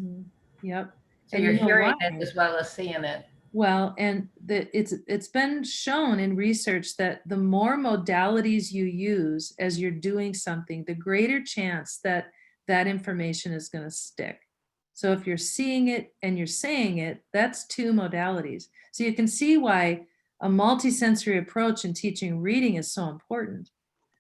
Yep. So And you're you know hearing why? it as well as seeing it. Well, and it's been shown in research that the more modalities you use as you're doing something, the greater chance that that information is going to stick. So if you're seeing it and you're saying it, that's 2 modalities. So you can see why a multisensory approach in teaching reading is so important.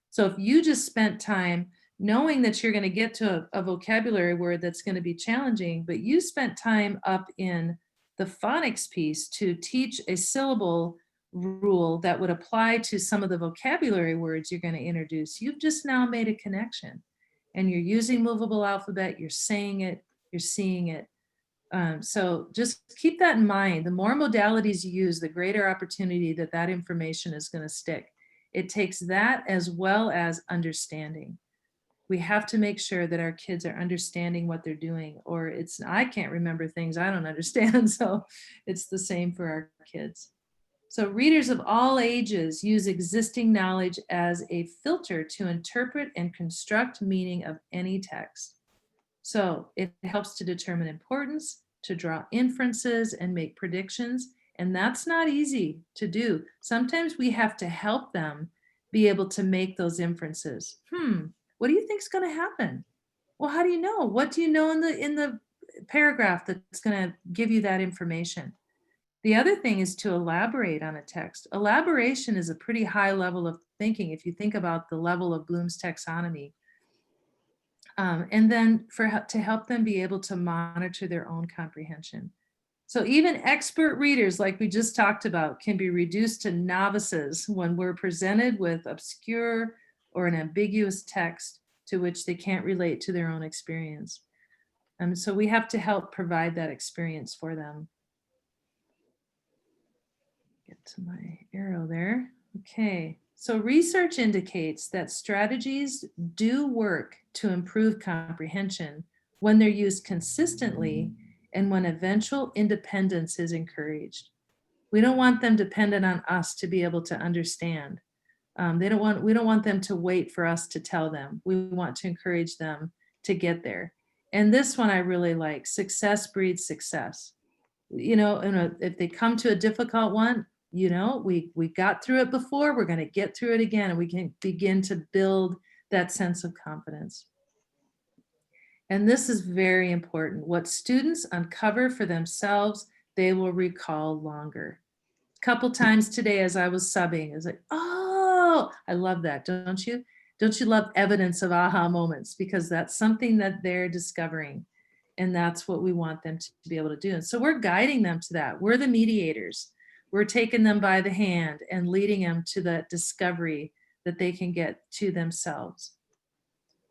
So if you just spent time knowing that you're going to get to a vocabulary word that's going to be challenging, but you spent time up in the phonics piece to teach a syllable rule that would apply to some of the vocabulary words you're going to introduce, you've just now made a connection. And you're using movable alphabet, you're saying it, you're seeing it. So just keep that in mind. The more modalities you use, the greater opportunity that that information is going to stick. It takes that as well as understanding. We have to make sure that our kids are understanding what they're doing, or I can't remember things I don't understand. So it's the same for our kids. So readers of all ages use existing knowledge as a filter to interpret and construct meaning of any text. So it helps to determine importance, to draw inferences and make predictions. And that's not easy to do. Sometimes we have to help them be able to make those inferences. What do you think is going to happen? Well, how do you know? What do you know in the paragraph that's going to give you that information? The other thing is to elaborate on a text. Elaboration is a pretty high level of thinking if you think about the level of Bloom's taxonomy. And then to help them be able to monitor their own comprehension. So even expert readers, like we just talked about, can be reduced to novices when we're presented with obscure or an ambiguous text to which they can't relate to their own experience. So we have to help provide that experience for them. Get to my arrow there. Okay. So research indicates that strategies do work to improve comprehension when they're used consistently and when eventual independence is encouraged. We don't want them dependent on us to be able to understand. We don't want them to wait for us to tell them. We want to encourage them to get there. And this one I really like. Success breeds success. If they come to a difficult one, we got through it before, we're going to get through it again, and we can begin to build that sense of confidence. And this is very important. What students uncover for themselves, they will recall longer. A couple times today as I was subbing, I was like, oh, I love that, don't you? Don't you love evidence of aha moments? Because that's something that they're discovering. And that's what we want them to be able to do. And so we're guiding them to that. We're the mediators. We're taking them by the hand and leading them to that discovery that they can get to themselves.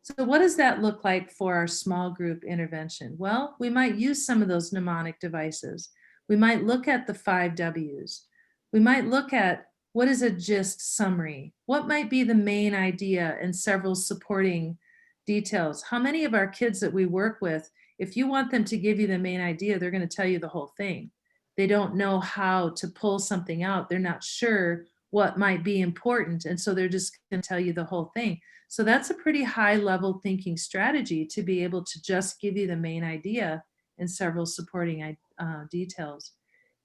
So what does that look like for our small group intervention? Well, we might use some of those mnemonic devices. We might look at the 5 W's. We might look at what is a gist summary? What might be the main idea and several supporting details? How many of our kids that we work with If you want them to give you the main idea, they're going to tell you the whole thing. They don't know how to pull something out. They're not sure what might be important. And so they're just going to tell you the whole thing. So that's a pretty high level thinking strategy to be able to just give you the main idea and several supporting details.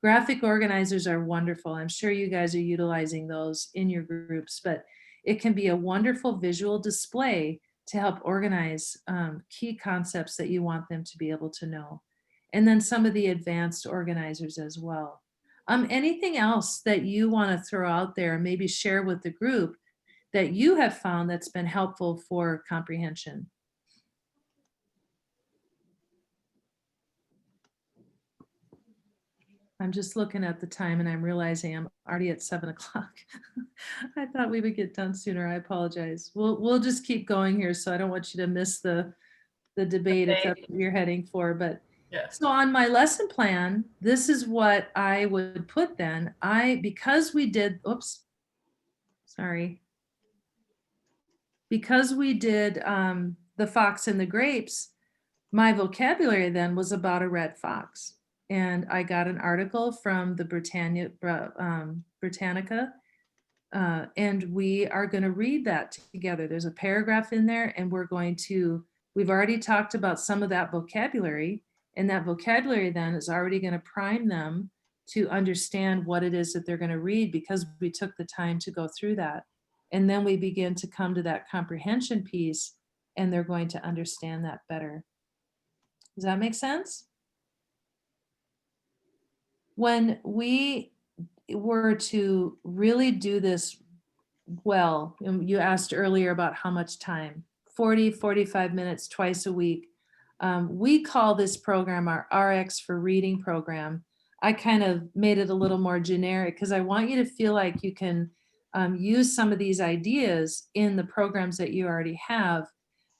Graphic organizers are wonderful. I'm sure you guys are utilizing those in your groups, but it can be a wonderful visual display to help organize key concepts that you want them to be able to know. And then some of the advanced organizers as well. Anything else that you want to throw out there, maybe share with the group that you have found that's been helpful for comprehension? I'm just looking at the time and I'm realizing I'm already at 7 o'clock. I thought we would get done sooner. I apologize. We'll just keep going here. So I don't want you to miss the debate if that's what you're heading for. But Yes. so on my lesson plan, this is what I would put then. Because we did the fox and the grapes, my vocabulary then was about a red fox. And I got an article from the Britannica, and we are going to read that together. There's a paragraph in there, and we've already talked about some of that vocabulary, and that vocabulary then is already going to prime them to understand what it is that they're going to read because we took the time to go through that. And then we begin to come to that comprehension piece, and they're going to understand that better. Does that make sense? When we were to really do this well, you asked earlier about how much time, 45 minutes twice a week. We call this program our RX for Reading program. I kind of made it a little more generic because I want you to feel like you can use some of these ideas in the programs that you already have.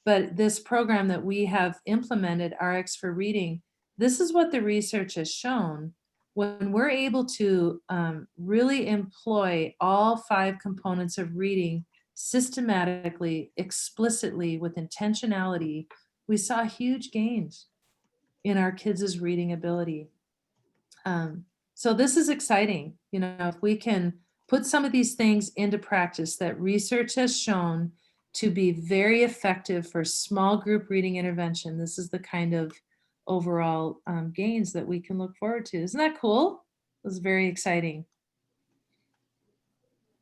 But this program that we have implemented, RX for Reading, this is what the research has shown. When we're able to really employ all 5 components of reading systematically, explicitly, with intentionality, we saw huge gains in our kids' reading ability. So this is exciting. You know, if we can put some of these things into practice that research has shown to be very effective for small group reading intervention, this is the kind of overall gains that we can look forward to. Isn't that cool? It was very exciting.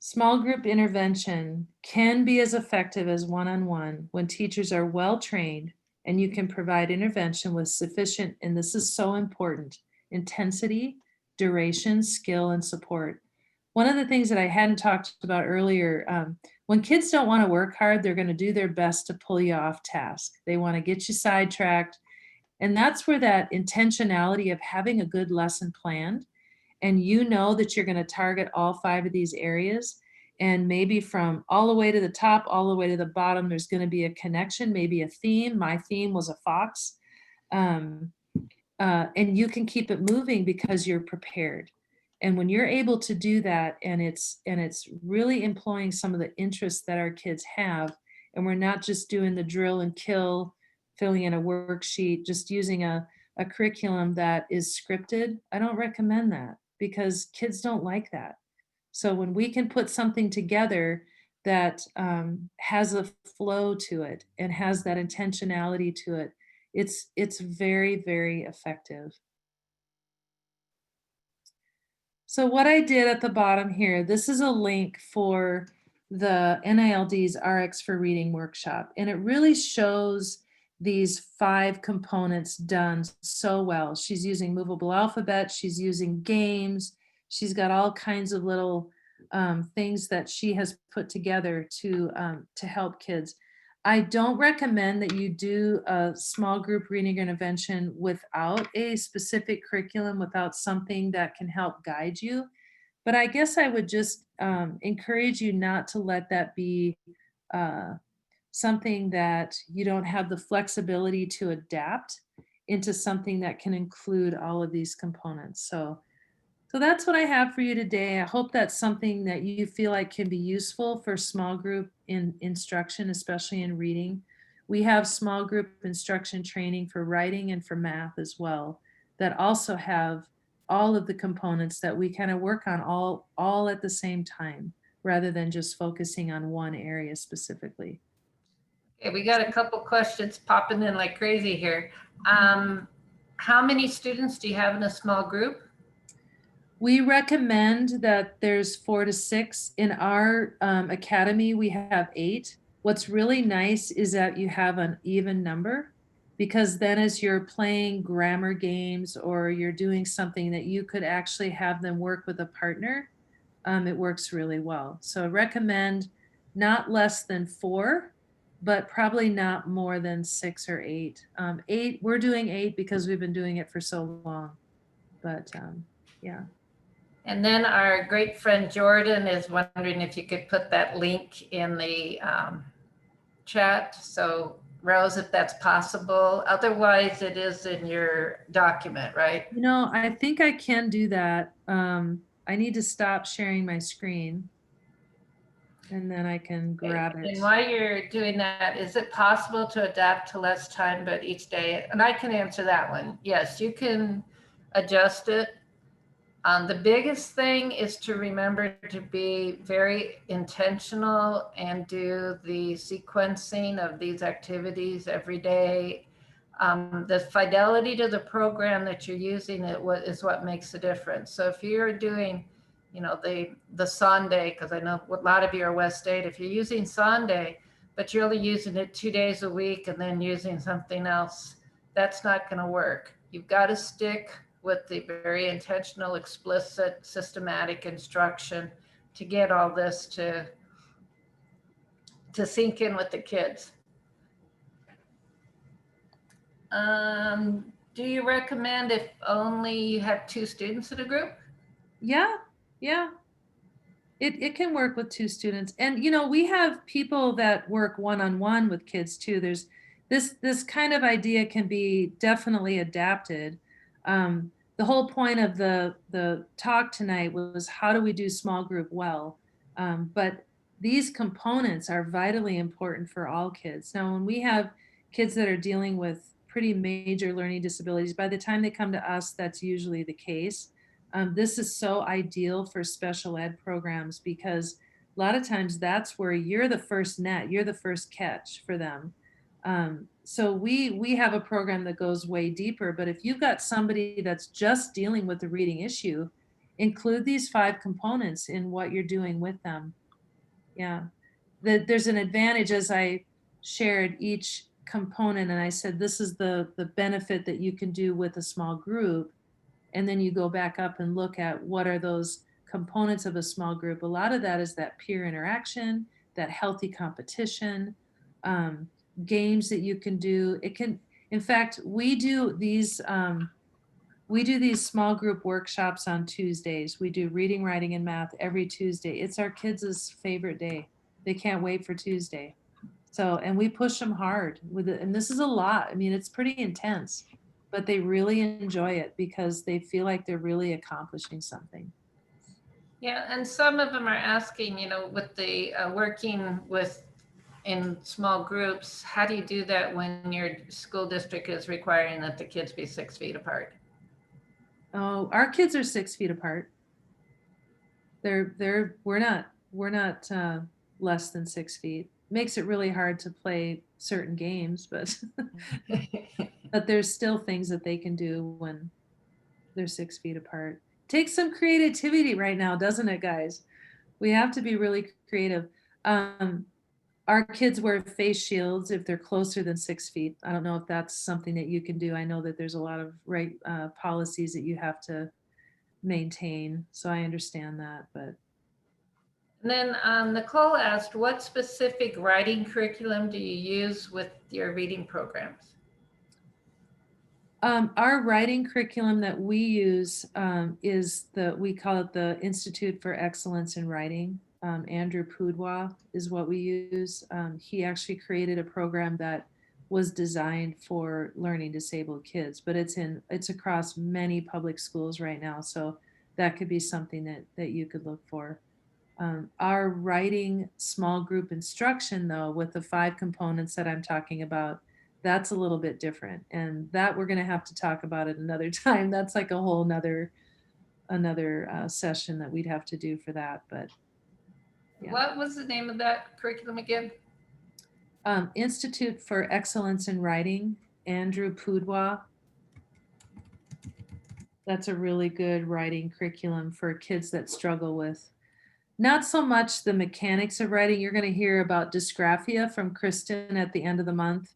Small group intervention can be as effective as one-on-one when teachers are well trained and you can provide intervention with sufficient, and this is so important, intensity, duration, skill, and support. One of the things that I hadn't talked about earlier, when kids don't want to work hard, they're going to do their best to pull you off task. They want to get you sidetracked. And that's where that intentionality of having a good lesson planned, and you know that you're going to target all 5 of these areas, and maybe from all the way to the top, all the way to the bottom, there's going to be a connection, maybe a theme. My theme was a fox. And you can keep it moving because you're prepared. And when you're able to do that, and it's really employing some of the interests that our kids have, and we're not just doing the drill and kill, filling in a worksheet, just using a curriculum that is scripted, I don't recommend that because kids don't like that. So when we can put something together that has a flow to it and has that intentionality to it, it's very, very effective. So what I did at the bottom here, this is a link for the NILD's RX for Reading workshop, and it really shows these 5 components done so well. She's using movable alphabet, she's using games, she's got all kinds of little things that she has put together to help kids. I don't recommend that you do a small group reading intervention without a specific curriculum, without something that can help guide you. But I guess I would just encourage you not to let that be something that you don't have the flexibility to adapt into something that can include all of these components. So that's what I have for you today. I hope that's something that you feel like can be useful for small group in instruction, especially in reading. we have small group instruction training for writing and for math as well, that also have all of the components that we kind of work on all at the same time, rather than just focusing on one area specifically. Okay, we got a couple questions popping in like crazy here. How many students do you have in a small group? We recommend that there's 4 to 6. In our academy, we have 8. What's really nice is that you have an even number, because then as you're playing grammar games or you're doing something that you could actually have them work with a partner, it works really well. So I recommend not less than 4, but probably not more than 6 or 8. 8, we're doing 8 because we've been doing it for so long. But yeah. And then our great friend Jordan is wondering if you could put that link in the chat. So Rose, if that's possible, otherwise it is in your document, right? You know, I think I can do that. I need to stop sharing my screen and then I can grab it. And while you're doing that, is it possible to adapt to less time, but each day? And I can answer that one. Yes, you can adjust it. The biggest thing is to remember to be very intentional and do the sequencing of these activities every day. The fidelity to the program that you're using is what makes the difference. So if you're doing, you know, the Sunday, because I know a lot of you are West State, if you're using Sunday, but you're only using it 2 days a week and then using something else, that's not going to work. You've got to stick with the very intentional, explicit, systematic instruction to get all this to sink in with the kids. Do you recommend if only you have 2 students in a group? Yeah, yeah. It can work with 2 students. And, you know, we have people that work one-on-one with kids too. There's this kind of idea can be definitely adapted. The whole point of the talk tonight was how do we do small group well? But these components are vitally important for all kids. Now, when we have kids that are dealing with pretty major learning disabilities, by the time they come to us, that's usually the case. This is so ideal for special ed programs because a lot of times that's where you're the first net, you're the first catch for them. So we have a program that goes way deeper, but if you've got somebody that's just dealing with the reading issue, include these 5 components in what you're doing with them. Yeah, there's an advantage, as I shared each component and I said, this is the benefit that you can do with a small group. And then you go back up and look at what are those components of a small group. A lot of that is that peer interaction, that healthy competition, games that you can do. It can, in fact, we do these small group workshops on Tuesdays. We do reading, writing, and math every Tuesday. It's our kids' favorite day. They can't wait for Tuesday. So, and we push them hard with it. And this is a lot. I mean, it's pretty intense, but they really enjoy it because they feel like they're really accomplishing something. Yeah, and some of them are asking, you know, with the working with in small groups, how do you do that when your school district is requiring that the kids be 6 feet apart? Oh, our kids are 6 feet apart. We're not less than 6 feet. Makes it really hard to play certain games, but but there's still things that they can do when they're 6 feet apart. Takes some creativity right now, doesn't it, guys? We have to be really creative. Our kids wear face shields if they're closer than 6 feet. I don't know if that's something that you can do. I know that there's a lot of policies that you have to maintain, so I understand that, but. And then Nicole asked, what specific writing curriculum do you use with your reading programs? Our writing curriculum that we use is we call it the Institute for Excellence in Writing. Andrew Pudwa is what we use. He actually created a program that was designed for learning disabled kids, but it's across many public schools right now. So that could be something that you could look for. Our writing small group instruction, though, with the 5 components that I'm talking about, that's a little bit different. And that we're going to have to talk about it another time. That's like a whole another session that we'd have to do for that. But yeah. What was the name of that curriculum again? Institute for Excellence in Writing, Andrew Pudwa. That's a really good writing curriculum for kids that struggle with not so much the mechanics of writing. You're going to hear about dysgraphia from Kristen at the end of the month.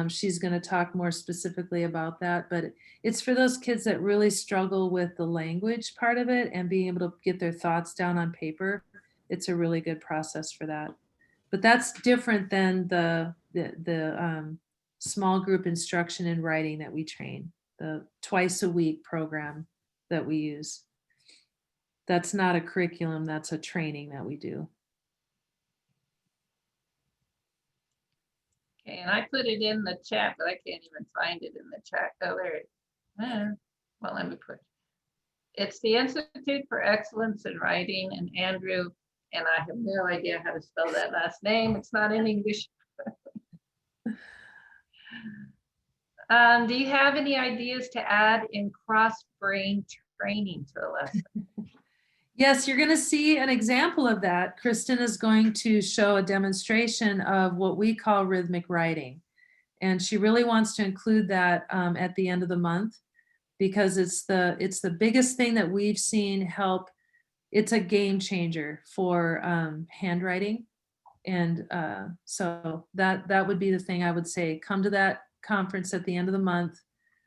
She's going to talk more specifically about that, but it's for those kids that really struggle with the language part of it and being able to get their thoughts down on paper. It's a really good process for that. But that's different than the small group instruction in writing that we train, the twice a week program that we use. That's not a curriculum, that's a training that we do. Okay, and I put it in the chat, but I can't even find it in the chat. Oh, there it is. Well, let me put it. It's the Institute for Excellence in Writing, and Andrew, and I have no idea how to spell that last name. It's not in English. Do you have any ideas to add in cross-brain training to the lesson? Yes, you're going to see an example of that. Kristen is going to show a demonstration of what we call rhythmic writing. And she really wants to include that at the end of the month because it's the biggest thing that we've seen help. It's a game changer for handwriting. And so that would be the thing I would say. Come to that conference at the end of the month.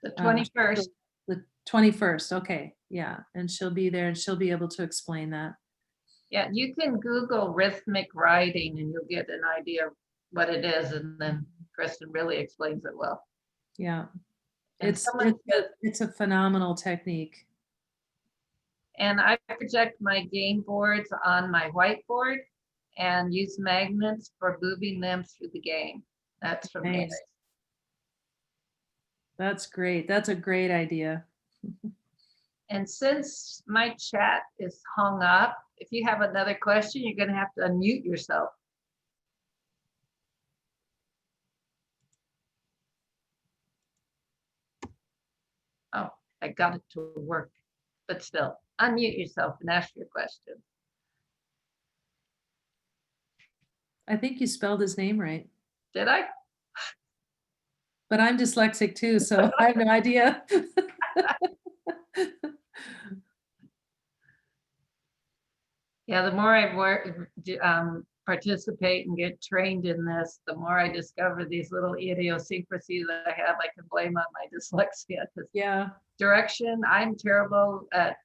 The 21st. The 21st, okay, yeah. And she'll be there and she'll be able to explain that. Yeah, you can Google rhythmic writing and you'll get an idea of what it is. And then Kristen really explains it well. Yeah, And it's a phenomenal technique. And I project my game boards on my whiteboard and use magnets for moving them through the game. That's from Nice. Gary. That's great. That's a great idea. And since my chat is hung up, if you have another question, you're going to have to unmute yourself. Oh, I got it to work, but still, unmute yourself and ask your question. I think you spelled his name right. Did I? But I'm dyslexic too, so I have no idea. Yeah, the more I participate and get trained in this, the more I discover these little idiosyncrasies that I have. I can blame on my dyslexia. Yeah. Direction, I'm terrible at.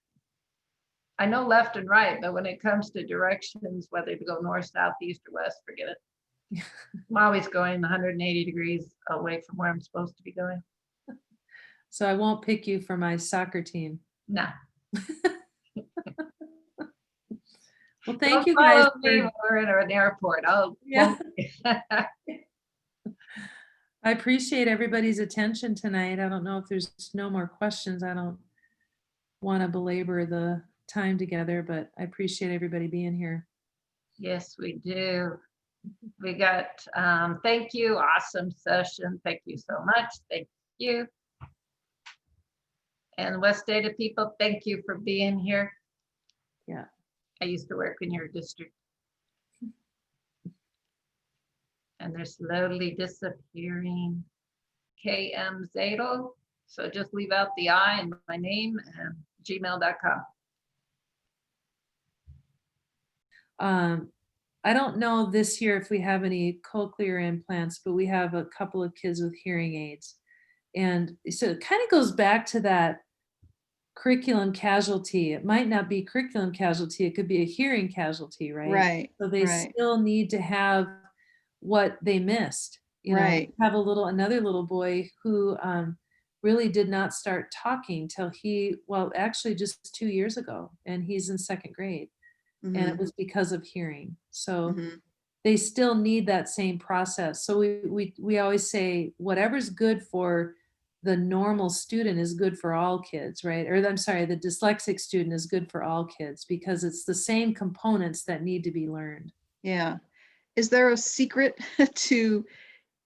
I know left and right, but when it comes to directions, whether to go north, south, east, or west, forget it. I'm always going 180 degrees away from where I'm supposed to be going. So I won't pick you for my soccer team. No. Well, thank you guys. Follow me when we're in an airport. Yeah. I appreciate everybody's attention tonight. I don't know if there's no more questions. I don't want to belabor the time together, but I appreciate everybody being here. Yes, we do. We got, thank you. Awesome session. Thank you so much. Thank you. And West Data people, thank you for being here. Yeah. I used to work in your district. And they're slowly disappearing. KM Zadel. So just leave out the I and my name and gmail.com. I don't know this year if we have any cochlear implants, but we have a couple of kids with hearing aids. And so it kind of goes back to that curriculum casualty. It might not be curriculum casualty. It could be a hearing casualty, right? Right. So they still need to have what they missed. You know, Right. have another little boy who really did not start talking till actually just 2 years ago, and he's in 2nd grade. And it was because of hearing. So they still need that same process. So we always say whatever's good for the normal student is good for all kids, right? Or I'm sorry, the dyslexic student is good for all kids because it's the same components that need to be learned. Yeah. Is there a secret to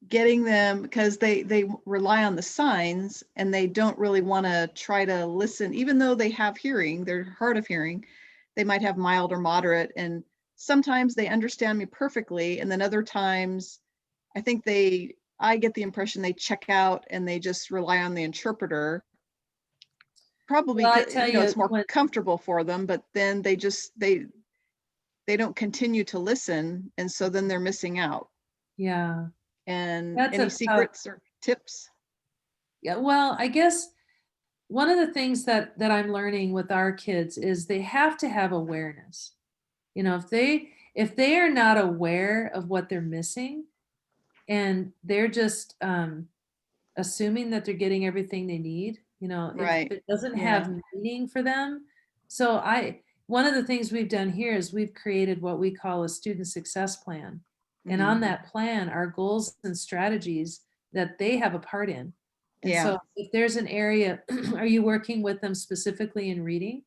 getting them, because they rely on the signs and they don't really want to try to listen, even though they have hearing, they're hard of hearing, they might have mild or moderate, and sometimes they understand me perfectly, and then other times I think I get the impression they check out and they just rely on the interpreter, probably Well, I because tell you, it's more when, comfortable for them, but then they don't continue to listen, and so then they're missing out. yeah, And that's any a tough, secrets or tips? yeah, well, I guess one of the things that I'm learning with our kids is they have to have awareness. You know, if they are not aware of what they're missing and they're just assuming that they're getting everything they need, you know, if Right. it doesn't Yeah. have meaning for them. So one of the things we've done here is we've created what we call a student success plan. And on Mhm. that plan are goals and strategies that they have a part in. And Yeah. so if there's an area, are you working with them specifically in reading?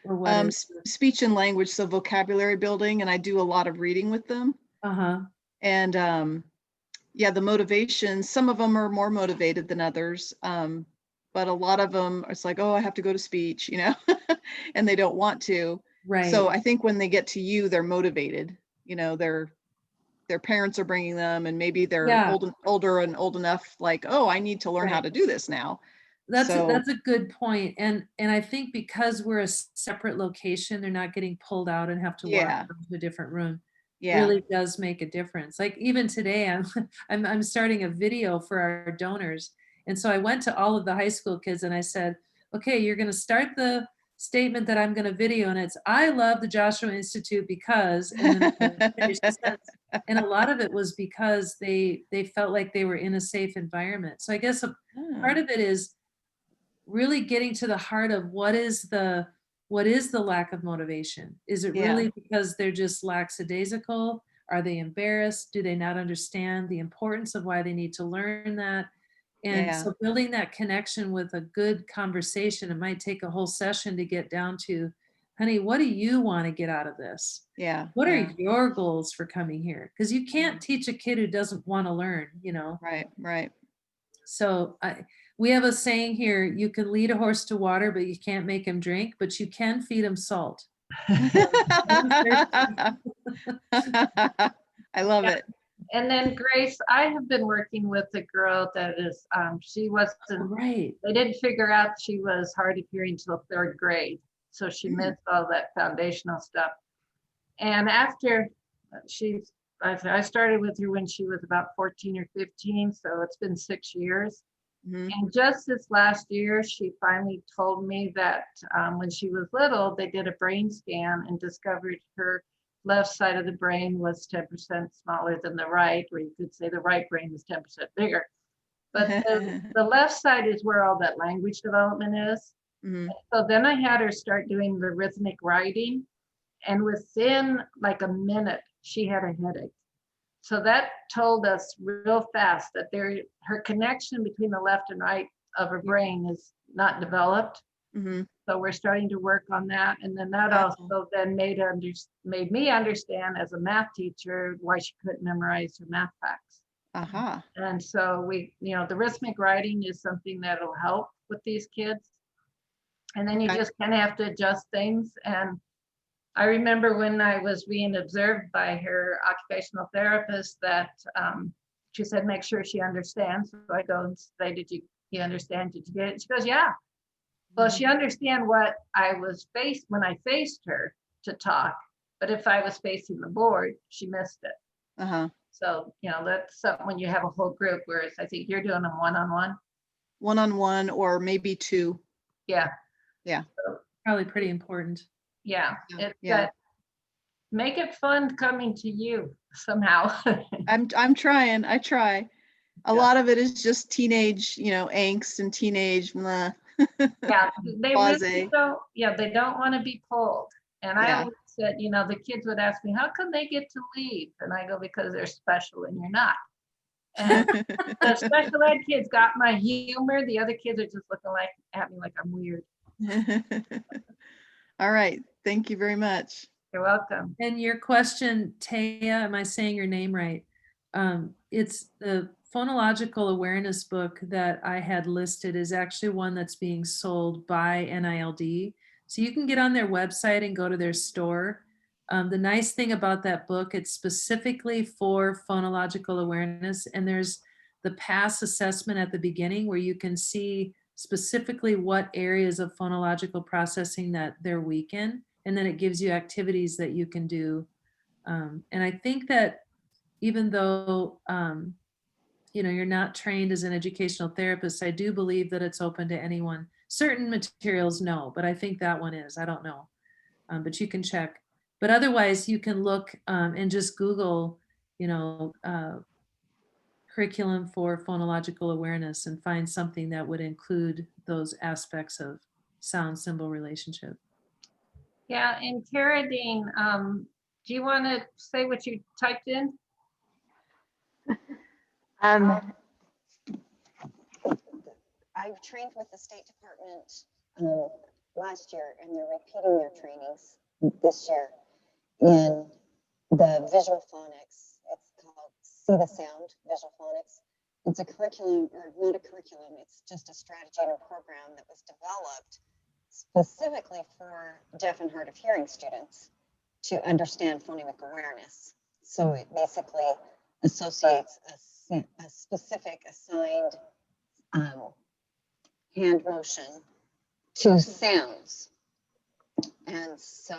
Or what is? Speech and language, so vocabulary building, and I do a lot of reading with them. Uh-huh. And yeah, the motivation, some of them are more motivated than others. But a lot of them, it's like, oh, I have to go to speech, and they don't want to. So Right. I think when they get to you, they're motivated. Their parents are bringing them, and maybe they're Yeah. older and old enough, like, oh, I need to learn how Right. to do this now. That's So a good point. And I think because we're a separate location, they're not getting pulled out and have to walk yeah, to a different room. yeah. Really does make a difference. Like even today, I'm starting a video for our donors. And so I went to all of the high school kids and I said, okay, you're going to start the statement that I'm going to video, and it's, I love the Joshua Institute because, and then I'm gonna finish the sentence. And a lot of it was because they felt like they were in a safe environment. So I guess a part Ah, of it is really getting to the heart of what is the lack of motivation. Is it yeah, really because they're just lackadaisical? Are they embarrassed? Do they not understand the importance of why they need to learn that? And yeah, so building that connection with a good conversation, it might take a whole session to get down to, honey, what do you want to get out of this? yeah, What are yeah. your goals for coming here? Because you can't teach a kid who doesn't want to learn, Right, right. So we have a saying here, you can lead a horse to water, but you can't make him drink, but you can feed him salt. I love Yeah. it. And then Grace, I have been working with a girl that is, she wasn't, Right. they didn't figure out she was hard of hearing till 3rd grade. So she Mm. missed all that foundational stuff. And after I started with her when she was about 14 or 15. So it's been 6 years. Mhm. And just this last year, she finally told me that when she was little, they did a brain scan and discovered her left side of the brain was 10% smaller than the right, or you could say the right brain was 10% bigger. But the left side is where all that language development is. Mhm. So then I had her start doing the rhythmic writing. And within like a minute, she had a headache. So that told us real fast that her connection between the left and right of her brain is not developed. Mhm. So we're starting to work on that. And then that Oh. also then made me understand as a math teacher why she couldn't memorize her math facts. Aha. And so the rhythmic writing is something that'll help with these kids. And then you Okay. just kind of have to adjust things. And I remember when I was being observed by her occupational therapist that she said, make sure she understands. So I go and say, did you understand? Did you get it? She goes, yeah. Well, she understand what I was faced when I faced her to talk. But if I was facing the board, she missed it. Uh-huh. So, that's something when you have a whole group, whereas I think you're doing them one-on-one. One-on-one or maybe two. Yeah. Yeah. Probably pretty important. Yeah. Yeah. It's Yeah. that make it fun coming to you somehow. I'm trying. I try. A Yeah. lot of it is just teenage, angst and teenage blah. Yeah, they Blase. really don't, they don't want to be pulled. And I Yeah. always said, the kids would ask me, how come they get to leave? And I go, because they're special and you're not. The special ed kids got my humor. The other kids are just looking at me like I'm weird. All right, thank you very much. You're welcome. And your question, Taya, am I saying your name right? It's the phonological awareness book that I had listed is actually one that's being sold by NILD. So you can get on their website and go to their store. The nice thing about that book, it's specifically for phonological awareness, and there's the PASS assessment at the beginning where you can see specifically what areas of phonological processing that they're weak in, and then it gives you activities that you can do. And I think that even though you're not trained as an educational therapist, I do believe that it's open to anyone. Certain materials, no, but I think that one is. I don't know, but you can check. But otherwise, you can look and just Google, curriculum for phonological awareness and find something that would include those aspects of sound symbol relationship. Yeah, and Caradine, do you want to say what you typed in? I've trained with the State Department last year, and they're repeating their trainings this year in the visual phonics. It's called See the Sound, visual phonics. It's a curriculum, or not a curriculum, it's just a strategy and a program that was developed specifically for deaf and hard of hearing students to understand phonemic awareness. So it basically associates a specific assigned hand motion to sounds. And so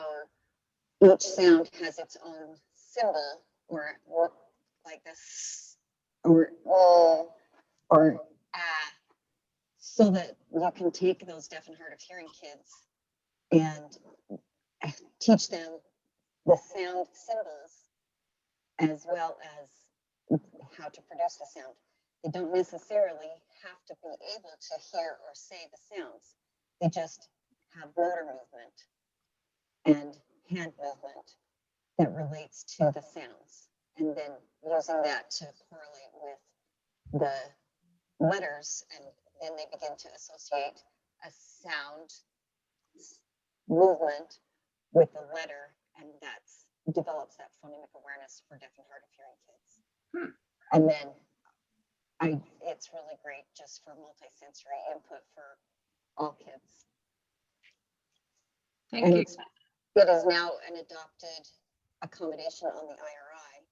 each sound has its own symbol, or like this, or so that you can take those deaf and hard of hearing kids and teach them the sound symbols as well as how to produce the sound. They don't necessarily have to be able to hear or say the sounds. They just have motor movement and hand movement that relates to the sounds. And then using that to correlate with the letters, and then they begin to associate a sound movement with the letter, and that develops that phonemic awareness for deaf and hard of hearing kids. And then it's really great just for multisensory input for all kids. Thank And you. it is now an adopted accommodation on the IRI,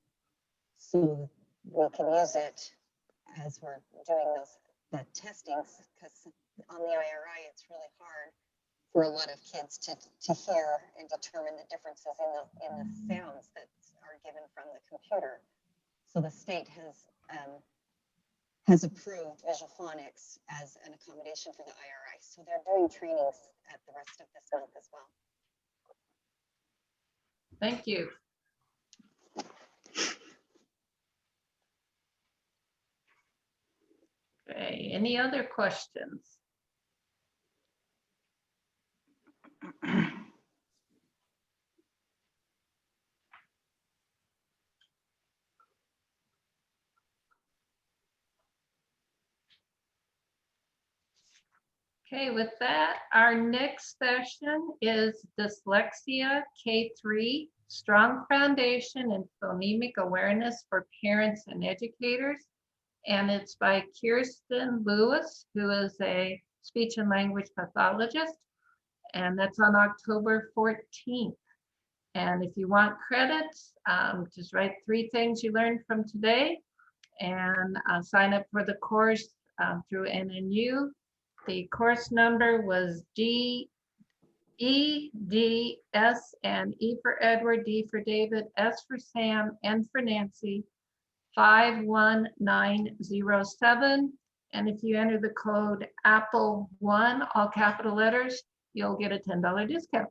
so we can use it as we're doing the testings, because on the IRI it's really hard for a lot of kids to hear and determine the differences in the sounds that are given from the computer. So the state has approved visual phonics as an accommodation for the IRI. So they're doing trainings at the rest of this month as well. Thank you. Okay, any other questions? Okay, with that, our next session is Dyslexia K3, Strong Foundation in Phonemic Awareness for Parents and Educators. And it's by Kirsten Lewis, who is a speech and language pathologist. And that's on October 14th. And if you want credits, just write 3 things you learned from today and sign up for the course through NNU. The course number was GEDS, and E for Edward, D for David, S for Sam, N for Nancy, 51907. And if you enter the code APPLE1, all capital letters, you'll get a $10 discount.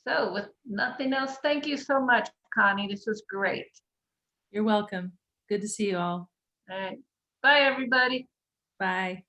So with nothing else, thank you so much, Connie. This was great. You're welcome. Good to see you all. All right. Bye, everybody. Bye.